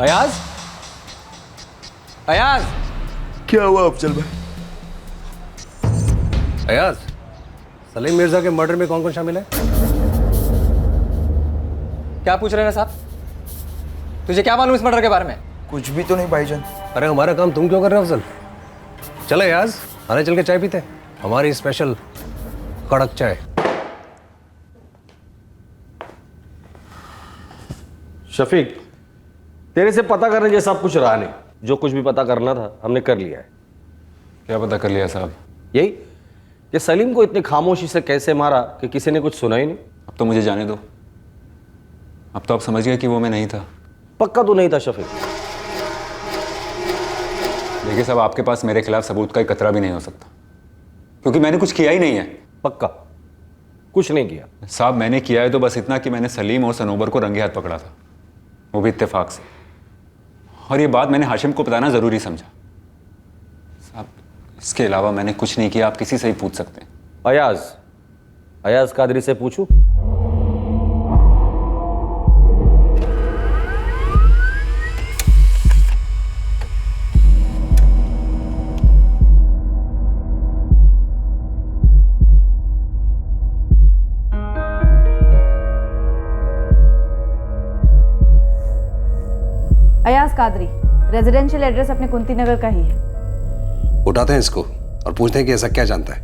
अयाज, अयाज। क्या हुआ अफजल भाई? अयाज, सलीम मिर्जा के मर्डर में कौन कौन शामिल है? क्या पूछ रहे हैं साहब? तुझे क्या मालूम इस मर्डर के बारे में? कुछ भी तो नहीं भाईजान। अरे हमारा काम तुम क्यों कर रहे हो अफजल? चलो अयाज, आने चल के चाय पीते, हमारी स्पेशल कड़क चाय। शफीक, तेरे से पता करने जैसा कुछ रहा नहीं। जो कुछ भी पता करना था हमने कर लिया है। क्या पता कर लिया साहब? यही कि सलीम को इतनी खामोशी से कैसे मारा कि किसी ने कुछ सुना ही नहीं। अब तो मुझे जाने दो। अब तो आप समझ गए कि वो मैं नहीं था। पक्का तो नहीं था शफीक? देखिए साहब, आपके पास मेरे खिलाफ सबूत का एक कतरा भी नहीं हो सकता, क्योंकि मैंने कुछ किया ही नहीं है। पक्का कुछ नहीं किया? साहब मैंने किया है तो बस इतना कि मैंने सलीम और सनोबर को रंगे हाथ पकड़ा था, वो भी इत्तेफाक से। और ये बात मैंने हाशिम को बताना ज़रूरी समझा। साहब इसके अलावा मैंने कुछ नहीं किया, आप किसी से ही पूछ सकते हैं। अयाज कादरी से पूछूं? अयाज कादरी, रेजिडेंशियल एड्रेस अपने कुंती नगर का ही है। उठाते हैं इसको और पूछते हैं कि ऐसा क्या जानता है।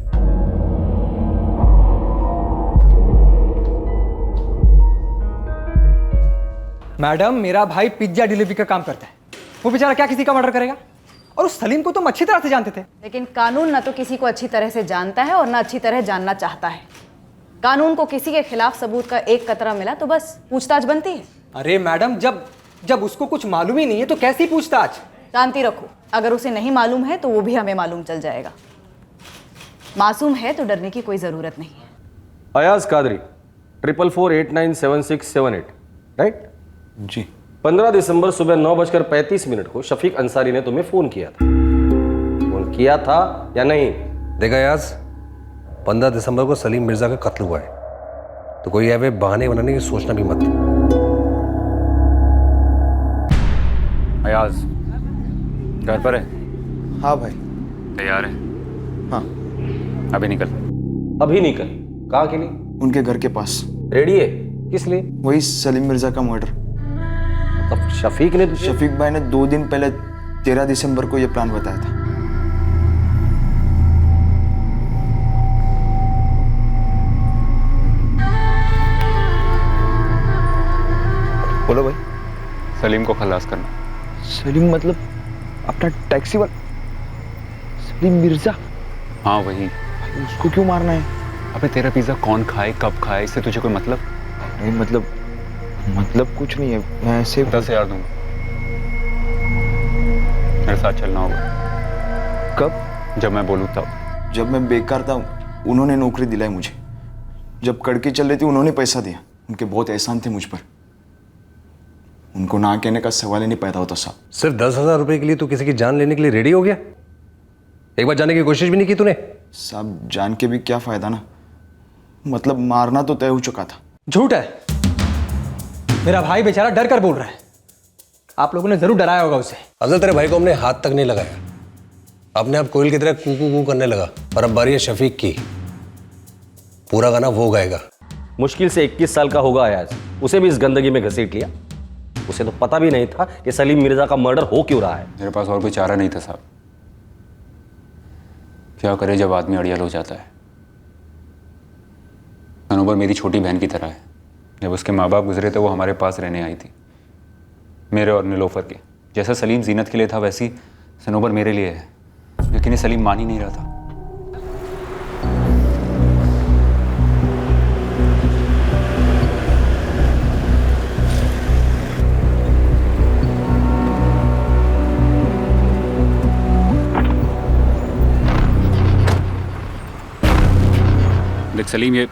मैडम, मेरा भाई पिज्जा डिलीवरी का काम करता है। वो बेचारा क्या किसी का मर्डर करेगा? और उस सलीम को तुम अच्छी तरह से जानते थे। लेकिन कानून ना तो किसी को अच्छी तरह से जानता है और ना अच्छी तरह जानना चाहता है। कानून को किसी के खिलाफ सबूत का एक कतरा मिला तो बस पूछताछ बनती है। अरे मैडम, जब उसको कुछ मालूम ही नहीं है तो कैसी पूछताछ? शांति रखो, अगर उसे नहीं मालूम है तो वो भी हमें मालूम चल जाएगा। मासूम है तो डरने की कोई जरूरत नहीं है। अयाज कादरी, 44489767 राइट? जी। 15 दिसंबर सुबह 9:35 को शफीक अंसारी ने तुम्हें फोन किया था। किया था या नहीं? देखा याज, 15 दिसंबर को सलीम मिर्जा का कत्ल हुआ है, तो कोई ऐसे बहाने बनाने की सोचना भी मत। अयाज घर पर है? हाँ भाई। तैयार है? हाँ। अभी निकल। अभी निकल? कहाँ के लिए? उनके घर के पास। रेडी है? किस लिए? वही सलीम मिर्जा का मर्डर। तब शफीक ने शफीक भाई ने 2 दिन पहले 13 दिसंबर को यह प्लान बताया था। बोलो भाई। सलीम को खलास करना। सलीम मतलब अपना टैक्सी वाला सलीम मिर्जा? हाँ वही। उसको क्यों मारना है? अबे तेरा पिज्जा कौन खाए, कब खाए, इससे तुझे कोई मतलब? नहीं मतलब कुछ नहीं है, मैं ऐसे 10,000 दूंगा, मेरे साथ चलना होगा। कब? जब मैं बोलूँ तब। जब मैं बेकार था उन्होंने नौकरी दिलाई मुझे, जब कड़की चल रही थी उन्होंने पैसा दिया, उनके बहुत एहसान थे मुझ पर, उनको ना कहने का सवाल ही नहीं पैदा होता साहब। सिर्फ 10,000 रुपए के लिए तू किसी की जान लेने के लिए रेडी हो गया? एक बार जाने की कोशिश भी नहीं की तूने? साहब जान के भी क्या फायदा ना, मतलब मारना तो तय हो चुका था। झूठ है, मेरा भाई बेचारा डर कर बोल रहा है, आप लोगों ने जरूर डराया होगा उसे। अफजल तेरे भाई को हमने हाथ तक नहीं लगाया, अपने आप कोयल की तरह कू कू कू करने लगा। और अब बारी है शफीक की, पूरा गाना वो गाएगा। मुश्किल से 21 साल का होगा अयाज, उसे भी इस गंदगी में घसीट लिया। उसे तो पता भी नहीं था कि सलीम मिर्जा का मर्डर हो क्यों रहा है। मेरे पास और कोई चारा नहीं था साहब। क्या करे जब आदमी अड़ियल हो जाता है। सनोबर मेरी छोटी बहन की तरह है। जब उसके माँ बाप गुजरे तो वो हमारे पास रहने आई थी, मेरे और नीलोफर के। जैसा सलीम जीनत के लिए था वैसी सनोबर मेरे लिए है, लेकिन ये सलीम मान ही नहीं रहा था। देख सलीम, ये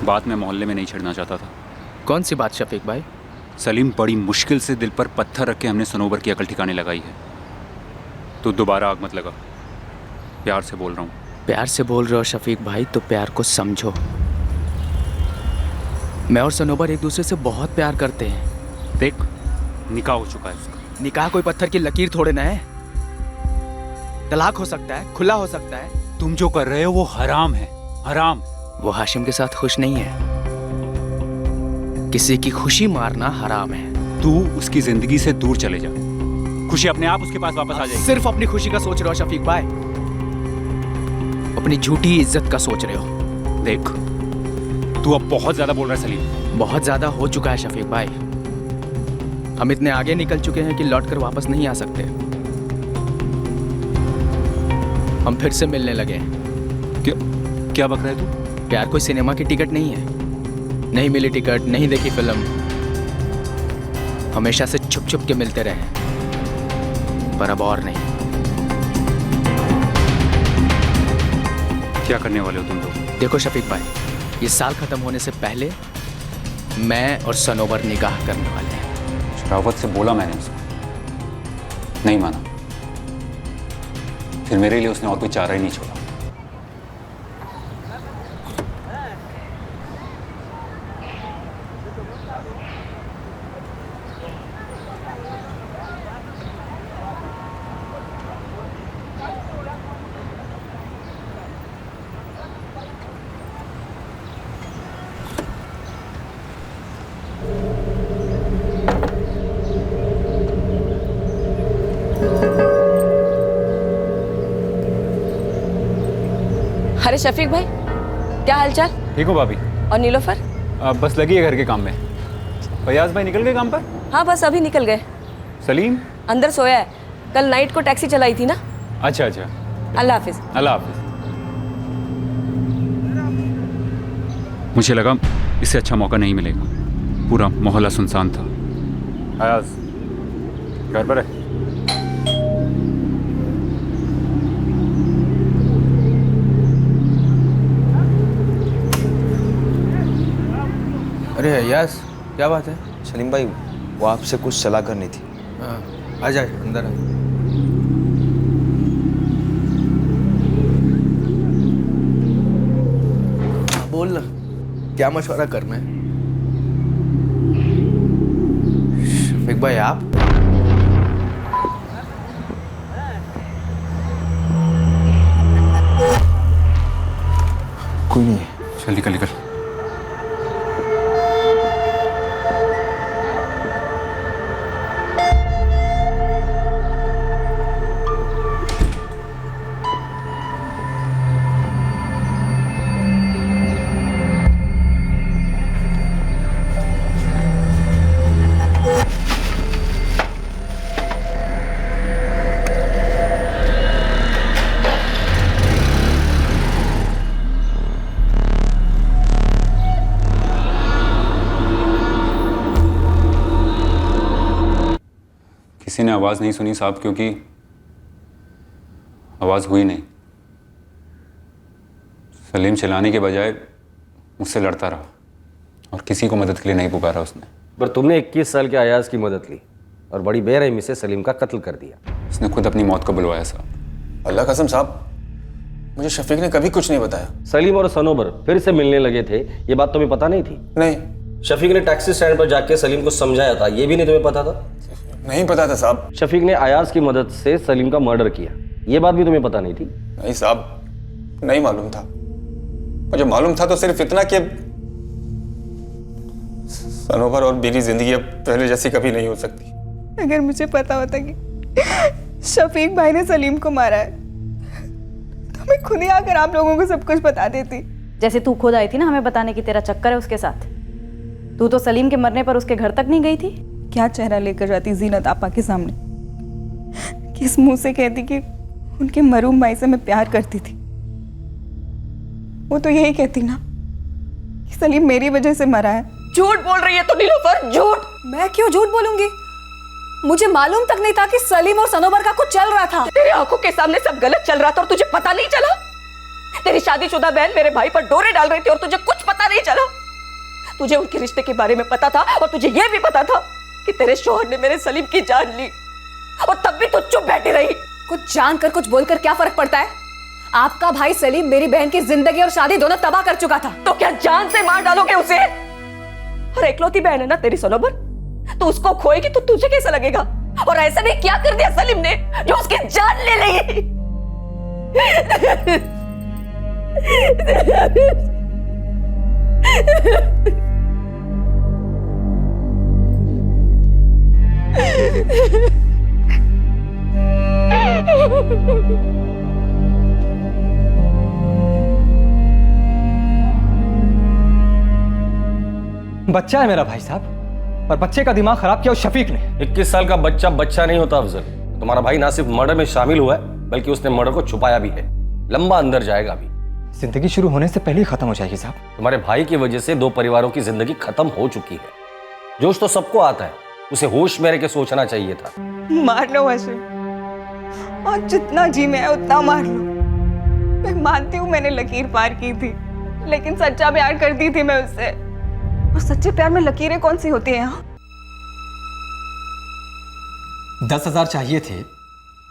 बात मैं मोहल्ले में नहीं छेड़ना चाहता था। कौन सी बात शफीक भाई? सलीम, बड़ी मुश्किल से दिल पर पत्थर रख के हमने सनोबर की अकल ठिकाने लगाई है। तो दोबारा आग मत लगा, प्यार से बोल रहा हूँ। प्यार से बोल रहे हो शफीक भाई तो प्यार को समझो। मैं और सनोबर एक दूसरे से बहुत प्यार करते हैं। देख, निकाह हो चुका है उसका। निकाह कोई पत्थर की लकीर थोड़े ना है, तलाक हो सकता है, खुला हो सकता है। तुम जो कर रहे हो वो हराम है, हराम। वो हाशिम के साथ खुश नहीं है, किसी की खुशी मारना हराम है। तू उसकी जिंदगी से दूर चले जा, खुशी अपने आप उसके पास वापस आ जाएगी। सिर्फ अपनी खुशी का सोच रहे हो शफीक भाई, अपनी झूठी इज्जत का सोच रहे हो। देख, तू अब बहुत ज्यादा बोल रहा है सलीम। बहुत ज्यादा हो चुका है शफीक भाई, हम इतने आगे निकल चुके हैं कि लौटकर वापस नहीं आ सकते। हम फिर से मिलने लगे हैं। क्या बक रहा है तू? प्यार कोई सिनेमा की टिकट नहीं है, नहीं मिली टिकट, नहीं देखी फिल्म, हमेशा से छुप छुप के मिलते रहे, पर अब और नहीं। क्या करने वाले हो तुम लोग? देखो शफीक भाई, ये साल खत्म होने से पहले मैं और सनोबर निकाह करने वाले हैं। शरावत से बोला मैंने उसको, नहीं माना। फिर मेरे लिए उसने और कोई चारा ही नहीं छोड़ा। अरे शफीक भाई, क्या हालचाल? ठीक हो भाभी? और नीलोफर? बस लगी है घर के काम में। फयाज भाई निकल गए काम पर? हाँ बस अभी निकल गए। सलीम अंदर सोया है, कल नाइट को टैक्सी चलाई थी ना। अच्छा अच्छा, अल्लाह हाफिज। अल्लाह हाफिज। मुझे लगा इससे अच्छा मौका नहीं मिलेगा, पूरा मोहल्ला सुनसान था। फयाज घर पर है? अरे यस, क्या बात है? सलीम भाई, वो आपसे कुछ सलाह करनी थी। हाँ, आ जा अंदर आ। क्या मशवरा करना है? शफीक भाई आप? कोई नहीं है। चल निकल निकल। किसी ने आवाज़ नहीं सुनी साहब, क्योंकि आवाज़ हुई नहीं। सलीम चिल्लाने के बजाय मुझसे लड़ता रहा और किसी को मदद के लिए नहीं पुकारा उसने। पर तुमने 21 साल के अयाज की मदद ली और बड़ी बेरहमी से सलीम का कत्ल कर दिया। उसने खुद अपनी मौत को बुलवाया साहब। अल्लाह कसम साहब, मुझे शफीक ने कभी कुछ नहीं बताया। सलीम और सनोबर फिर से मिलने लगे थे, ये बात तुम्हें पता नहीं थी? नहीं। शफीक ने टैक्सी स्टैंड पर जाके सलीम को समझाया था, ये भी नहीं तुम्हें पता था? नहीं पता था साहब। शफीक ने अयाज की मदद से सलीम का मर्डर किया, ये बात भी तुम्हें पता नहीं थी? नहीं साहब, नहीं मालूम था। मुझे मालूम था तो सिर्फ इतना कि सनोबर और मेरी जिंदगी अब पहले जैसी कभी नहीं हो सकती। अगर मुझे पता होता कि शफीक भाई ने सलीम को मारा है तो मैं खुद ही आकर आप लोगों को सब कुछ बता देती। जैसे तू खुद आई थी ना हमें बताने की तेरा चक्कर है उसके साथ। तू तो सलीम के मरने पर उसके घर तक नहीं गई थी। क्या चेहरा लेकर जाती जीनत आपा के सामने, किस मुंह से कहती कि उनके मरूम भाई से मैं प्यार करती थी। वो तो यही कहती ना कि सलीम मेरी वजह से मरा है। झूठ बोल रही है तो नीलोफर, झूठ। मैं क्यों झूठ बोलूंगी? मुझे मालूम तक नहीं था कि सलीम और सनोबर का कुछ चल रहा था। तेरी आंखों के सामने सब गलत चल रहा था और तुझे पता नहीं चला? तेरी शादीशुदा बहन मेरे भाई पर डोरे डाल रही थी और तुझे कुछ पता नहीं चला? तुझे उनके रिश्ते के बारे में पता था और तुझे यह भी पता था कि तेरे शौहर ने मेरे सलीम की जान ली और तब भी तू चुप बैठी रही। कुछ जानकर कुछ बोलकर क्या फर्क पड़ता है? आपका भाई सलीम मेरी बहन की जिंदगी और शादी दोनों तबाह कर चुका था। तो क्या जान से मार डालोगे उसे? और एकलौती बहन है ना तेरी सनोबर, तो उसको खोएगी तो तुझे कैसा लगेगा? और ऐसा नहीं क्या कर दिया सलीम ने जो उसकी जान ले ली? बच्चा है मेरा भाई साहब, और बच्चे का दिमाग खराब किया उस शफीक ने। 21 साल का बच्चा बच्चा नहीं होता अफजल। तुम्हारा भाई ना सिर्फ मर्डर में शामिल हुआ है बल्कि उसने मर्डर को छुपाया भी है, लंबा अंदर जाएगा भी। जिंदगी शुरू होने से पहले ही खत्म हो जाएगी साहब। तुम्हारे भाई की वजह से 2 परिवारों की जिंदगी खत्म हो चुकी है। जोश तो सबको आता है, उसे होश में रह के सोचना चाहिए था। मार लो हाशिम, और जितना जी में है उतना मार लो। मैं मानती हूँ मैंने लकीर पार की थी, लेकिन सच्चा प्यार करती थी मैं उससे। और सच्चे प्यार में लकीरें कौन सी होती हैं यहाँ? 10,000 चाहिए थे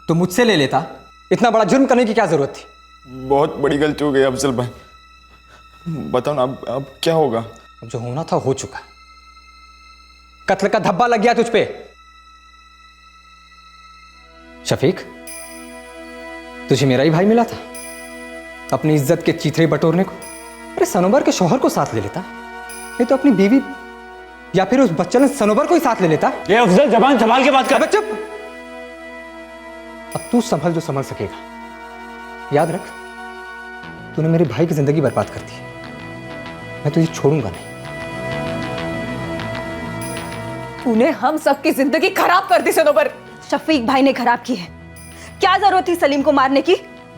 तो मुझसे ले लेता। इतना बड़ा जुर्म करने की क्या जरूरत थी? बहुत बड़ी गलती हो गई अफजल भाई, बताओ ना अब क्या होगा? अब जो होना था हो चुका। कत्ल का धब्बा लग गया तुझ पे। शफीक, तुझे मेरा ही भाई मिला था अपनी इज्जत के चीथड़े बटोरने को। अरे सनोबर के शौहर को साथ ले लेता, नहीं तो अपनी बीवी या फिर उस बच्चे ने सनोबर को ही साथ ले लेता। ये अफजल जबान संभाल के बात कर। चुप। अब तू संभल जो संभल सकेगा। याद रख, तूने मेरे भाई की जिंदगी बर्बाद कर दी, मैं तुझे छोड़ूंगा नहीं। तूने हम सबकी जिंदगी खराब कर दी सनोबर। शफीक भाई ने खराब की है। क्या जरूरत थी सलीम को मारने की?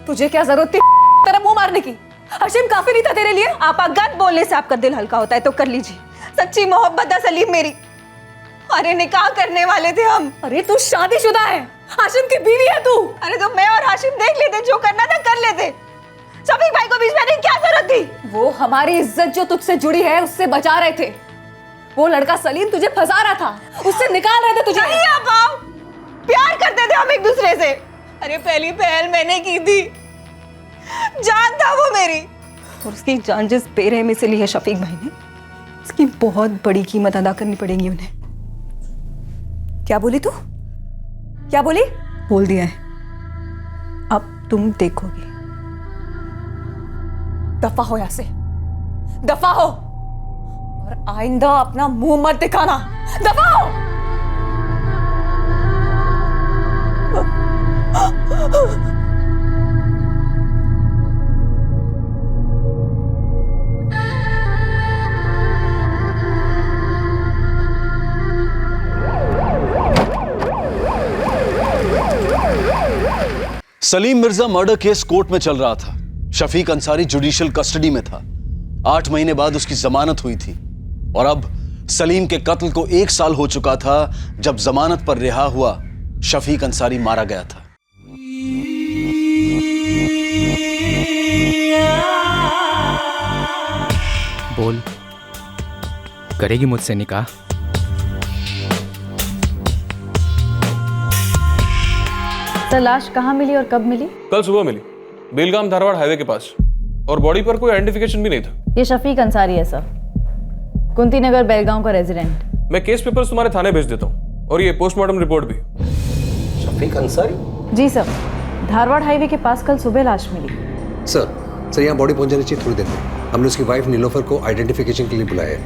तुझे क्या जरूरत थी तेरा मुंह मारने की? हाशिम काफी नहीं था तेरे लिए? आप गलत बोलने से आपका दिल हल्का होता है तो कर लीजिए। सच्ची मोहब्बत है सलीम मेरी। अरे निकाह करने वाले थे हम। अरे तू शादीशुदा है, हाशिम की बीवी है तू। अरे तो मैं और हाशिम देख लेते, जो करना था कर लेते। शफीक भाई को बीच में आने की क्या जरूरत थी? वो हमारी इज्जत जो तुझसे जुड़ी है उससे बचा रहे थे। वो लड़का सलीम तुझे फंसा रहा था, उससे निकाल रहे थे तुझे। नहीं आप प्यार करते थे हम एक दूसरे से। अरे पहली पहल मैंने की थी, जान था वो मेरी। और उसकी जान जिस बेरहमी से ली है शफीक भाई ने, उसकी बहुत बड़ी कीमत अदा करनी पड़ेगी उन्हें। क्या बोली तू? क्या बोली? बोल दिया है, अब तुम देखोगी। दफा हो यहां से, दफा हो, और आइंदा अपना मुंह मत दिखाना। दफा हो। Salim Mirza murder case court में चल रहा था। शफीक अंसारी जुडिशियल कस्टडी में था। 8 महीने बाद उसकी जमानत हुई थी और अब सलीम के कत्ल को 1 साल हो चुका था जब जमानत पर रिहा हुआ शफीक अंसारी मारा गया था। बोल, करेगी मुझसे निकाह? सर, लाश कहाँ मिली और कब मिली? कल सुबह मिली, बेलगाम धारवाड़ हाईवे के पास, और बॉडी पर कोई आइडेंटिफिकेशन भी नहीं था। ये शफीक अंसारी है सर, कुंती नगर बेलगांव का रेजिडेंट। मैं केस पेपर्स तुम्हारे थाने भेज देता हूँ, और ये पोस्टमार्टम रिपोर्ट भी। शफीक अंसारी? जी सर, धारवाड़ हाईवे के पास कल सुबह लाश मिली। सर यहाँ बॉडी पहुंच जानी चाहिए थोड़ी देर में। हमने उसकी वाइफ नीलोफर को आइडेंटिफिकेशन के लिए बुलाया है।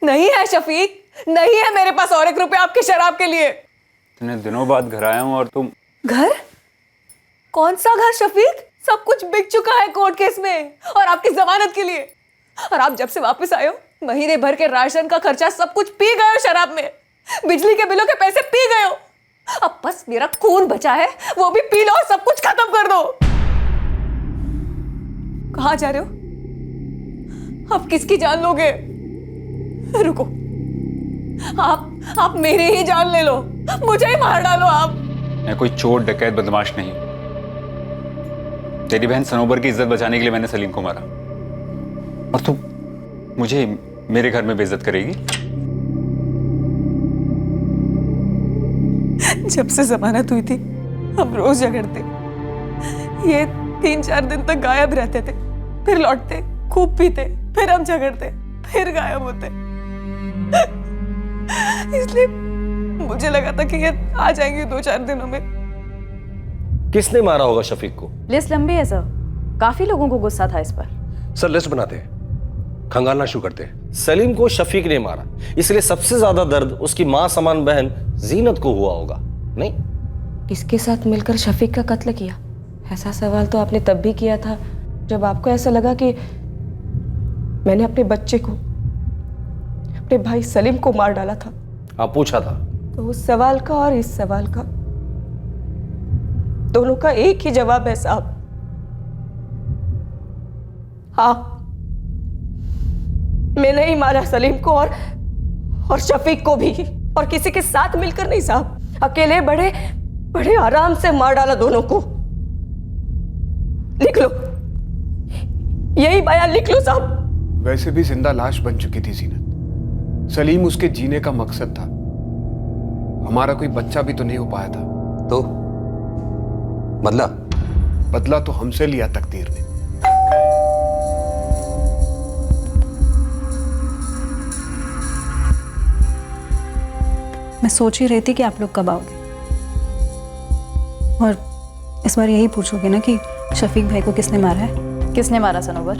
नहीं है शफीक, नहीं है मेरे पास और 1 रुपया आपकी शराब के लिए। इतने दिनों बाद घर आया हूँ और तुम। घर? कौन सा घर शफीक? सब कुछ बिक चुका है कोर्ट केस में और आपकी जमानत के लिए। और आप जब से वापस आए हो, महीने भर के राशन का खर्चा सब कुछ पी गए हो शराब में, बिजली के बिलों के पैसे पी गए हो। अब बस मेरा खून बचा है, वो भी पी लो और सब कुछ खत्म कर दो। कहाँ जा रहे हो? आप किसकी जान लोगे? रुको, आप मेरी ही जान ले लो, मुझे ही मार डालो आप। मैं कोई चोर डकैत बदमाश नहीं। तेरी बहन सनोबर की इज्जत बचाने के लिए मैंने सलीम को मारा, और तू मुझे मेरे घर में बेइज्जत करेगी? जब से जमानत हुई थी हम रोज झगड़ते। ये 3-4 दिन तक गायब रहते थे, फिर लौटते, खूब पीते, फिर हम झगड़ते, फिर गायब होते। इसलिए मुझे लगा था कि ये आ जाएंगे 2-4 दिनों में। किसने मारा होगा शफीक को? लिस्ट लंबी है सर, काफी लोगों को गुस्सा था इस पर। सर लिस्ट बनाते हैं, खंगालना शुरू करते हैं। सलीम को शफीक ने मारा, इसलिए सबसे ज्यादा दर्द उसकी मां समान बहन जीनत को हुआ होगा, नहीं? किसके साथ मिलकर शफीक का कत्ल किया? ऐसा सवाल तो आपने तब भी किया था जब आपको ऐसा लगा कि मैंने अपने बच्चे को, अपने भाई सलीम को मार डाला था। आप पूछा था तो उस सवाल का और इस सवाल का दोनों का एक ही जवाब है साहब। हाँ, मैंने ही मारा सलीम को और शफीक को भी, और किसी के साथ मिलकर नहीं साहब, अकेले बड़े बड़े आराम से मार डाला दोनों को। लिख लो, यही बयान लिख लो साहब। वैसे भी जिंदा लाश बन चुकी थी जीनत। सलीम उसके जीने का मकसद था, हमारा कोई बच्चा भी तो नहीं हो पाया था। तो बदला तो हमसे लिया तकदीर ने। मैं सोच ही रही थी कि आप लोग कब आओगे, और इस बार यही पूछोगे ना कि शफीक भाई को किसने मारा है। किसने मारा सनोबर?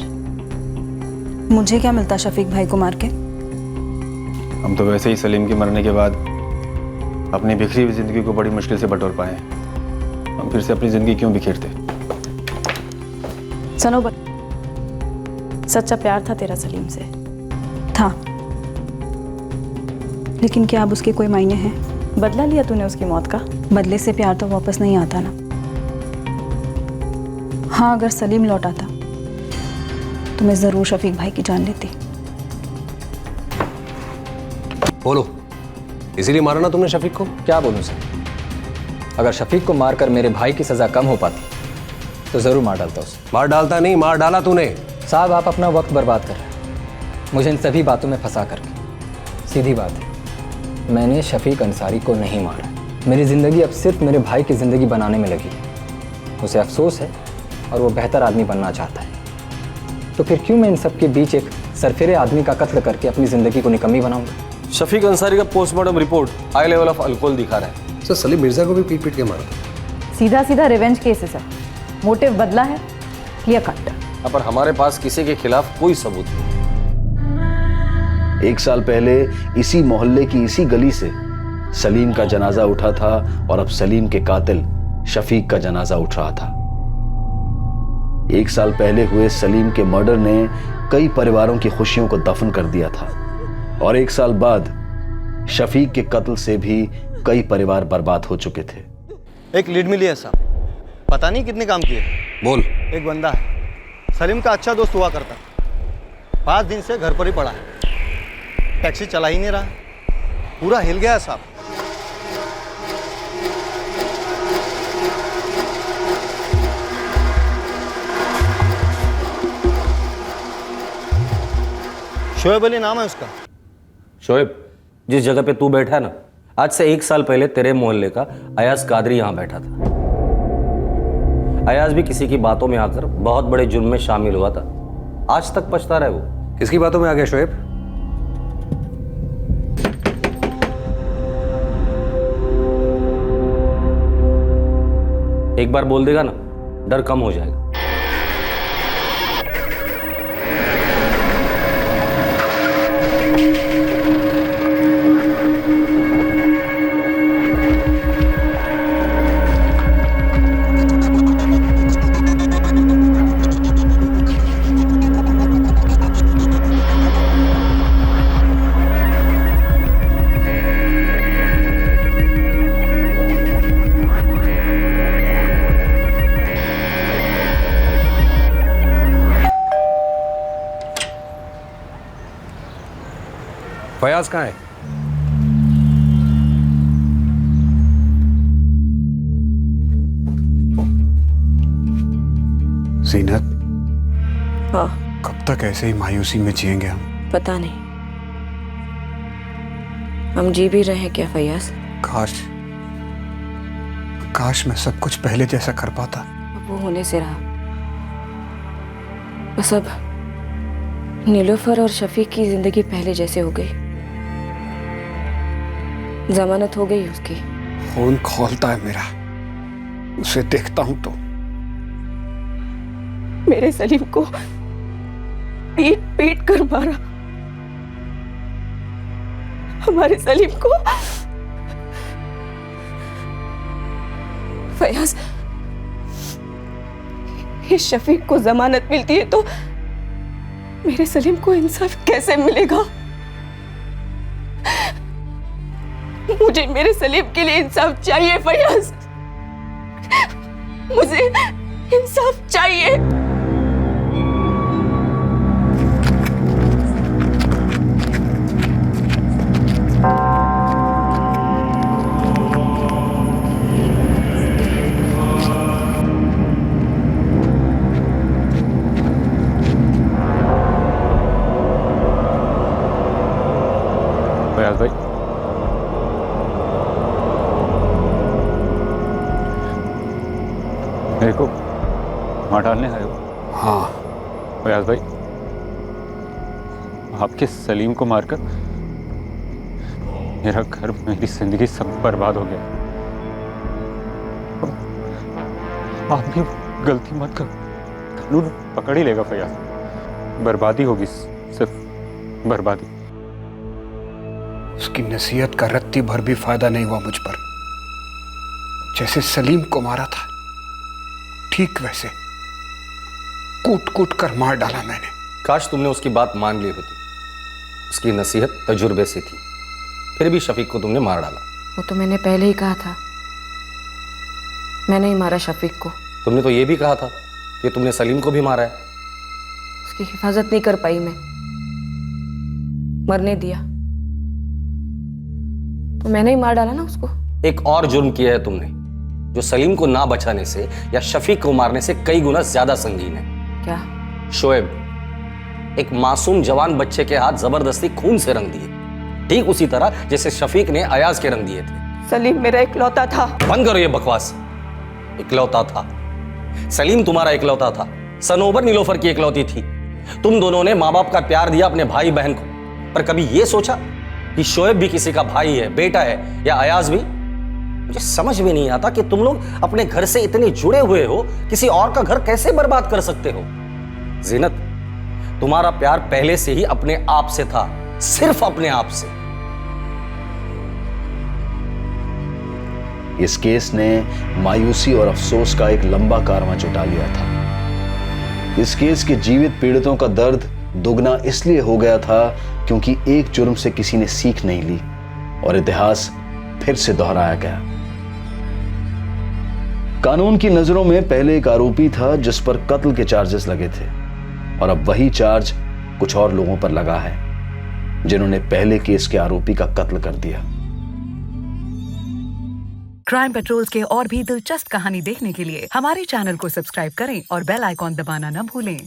मुझे क्या मिलता शफीक भाई को मार के? हम तो वैसे ही सलीम के मरने के बाद अपनी बिखरी हुई जिंदगी को बड़ी मुश्किल से बटोर पाए। हम फिर से अपनी जिंदगी क्यों बिखेरते? सनोबर, सच्चा प्यार था तेरा सलीम से? था, लेकिन क्या अब उसके कोई मायने हैं? बदला लिया तूने उसकी मौत का? बदले से प्यार तो वापस नहीं आता ना। हाँ, अगर सलीम लौट आता तो मैं जरूर शफीक भाई की जान लेती। बोलो, इसीलिए मारा ना तुमने शफीक को? क्या बोलूं सर, अगर शफीक को मारकर मेरे भाई की सजा कम हो पाती तो जरूर मार डालता उसे। मार डालता नहीं, मार डाला तूने। साहब, आप अपना वक्त बर्बाद कर रहे हैं मुझे इन सभी बातों में फंसा करके। सीधी बात है, मैंने शफीक अंसारी को नहीं मारा। मेरी ज़िंदगी अब सिर्फ मेरे भाई की ज़िंदगी बनाने में लगी है। उसे अफसोस है और वो बेहतर आदमी बनना चाहता है, तो फिर क्यों मैं इन सब के बीच एक सरफिरे आदमी का कत्ल करके अपनी ज़िंदगी को निकम्मी बनाऊंगा? शफीक अंसारी का postmortem report high level of alcohol दिखा रहा है। सर सलीम मिर्जा को भी पीट पीट के मारा था। सीधा सीधा रिवेंज केस है सर, मोटिव बदला है, क्लियर कट। पर हमारे पास किसी के खिलाफ कोई सबूत नहीं। 1 साल पहले इसी मोहल्ले की इसी गली से सलीम का जनाजा उठा था और अब सलीम के कातिल शफीक का जनाजा उठ रहा था। 1 साल पहले हुए सलीम के मर्डर ने कई परिवारों की खुशियों को दफन कर दिया था और 1 साल बाद शफीक के कत्ल से भी कई परिवार बर्बाद हो चुके थे। एक लीड मिली है साहब, पता नहीं कितने काम किए। बोल। एक बंदा है, सलीम का अच्छा दोस्त हुआ करता, 5 दिन से घर पर ही पड़ा है, टैक्सी चला ही नहीं रहा, पूरा हिल गया है साहब। शोएब अली नाम है उसका। शोएब, जिस जगह पे तू बैठा है ना, आज से 1 साल पहले तेरे मोहल्ले का अयाज कादरी यहां बैठा था। अयाज भी किसी की बातों में आकर बहुत बड़े जुर्म में शामिल हुआ था, आज तक पछता रहा है वो। किसकी बातों में आ गया शोएब? एक बार बोल देगा ना, डर कम हो जाएगा। फयाज कहाँ है? जीनत, हाँ कब तक ऐसे ही मायूसी में जिएंगे हम? पता नहीं, हम जी भी रहे हैं क्या फैयाज? काश काश मैं सब कुछ पहले जैसा कर पाता। अब वो होने से रहा, बस अब नीलोफर और शफीक की जिंदगी पहले जैसे हो गई, जमानत हो गई उसकी। खून खौलता है मेरा, उसे देखता हूं तो। मेरे सलीम को पीट पीट कर मारा, हमारे सलीम को। फयाज, इस शफीक को जमानत मिलती है तो मेरे सलीम को इंसाफ कैसे मिलेगा? मुझे मेरे सलीम के लिए इंसाफ चाहिए फयाज, मुझे इंसाफ चाहिए। फयाज भाई, मेरे को वहाँ डालने आए हो? हाँ फयाज भाई, आपके सलीम को मारकर मेरा घर, मेरी जिंदगी सब बर्बाद हो गया। आप भी गलती मत करो, कानून पकड़ ही लेगा फयाज। बर्बादी होगी, सिर्फ बर्बादी। उसकी नसीहत का रत्ती भर भी फायदा नहीं हुआ मुझ पर। जैसे सलीम को मारा था, ठीक वैसे कूट कूट कर मार डाला मैंने। काश तुमने उसकी बात मान ली होती, उसकी नसीहत तजुर्बे से थी, फिर भी शफीक को तुमने मार डाला। वो तो मैंने पहले ही कहा था, मैंने ही मारा शफीक को। तुमने तो ये भी कहा था कि तुमने सलीम को भी मारा है। उसकी हिफाजत नहीं कर पाई मैं, मरने दिया तो मैंने ही मार डाला ना उसको। एक और जुर्म किया है तुमने, जो सलीम को ना बचाने से या शफीक को मारने से कई गुना ज्यादा संगीन है। क्या? शोएब, एक मासूम जवान बच्चे के हाथ जबरदस्ती खून से रंग दिए, ठीक उसी तरह जैसे शफीक ने अयाज के रंग दिए थे। सलीम मेरा इकलौता था। बंद करो ये बकवास। इकलौता था, सलीम तुम्हारा इकलौता था, सनोबर नीलोफर की इकलौती थी। तुम दोनों ने माँ बाप का प्यार दिया अपने भाई बहन को, पर कभी ये सोचा कि शोएब भी किसी का भाई है, बेटा है, या अयाज भी? मुझे समझ में नहीं आता कि तुम लोग अपने घर से इतने जुड़े हुए हो, किसी और का घर कैसे बर्बाद कर सकते हो। जीनत, तुम्हारा प्यार पहले से ही अपने आप से था, सिर्फ अपने आप से। इस केस ने मायूसी और अफसोस का एक लंबा कारवां जुटा लिया था। इस केस के जीवित पीड़ितों का दर्द दुगना इसलिए हो गया था क्योंकि एक जुर्म से किसी ने सीख नहीं ली और इतिहास फिर से दोहराया गया। कानून की नजरों में पहले एक आरोपी था जिस पर कत्ल के चार्जेस लगे थे, और अब वही चार्ज कुछ और लोगों पर लगा है जिन्होंने पहले केस के आरोपी का कत्ल कर दिया। क्राइम पेट्रोल्स के और भी दिलचस्प कहानी देखने के लिए हमारे चैनल को सब्सक्राइब करें और बेल आइकॉन दबाना न भूलें।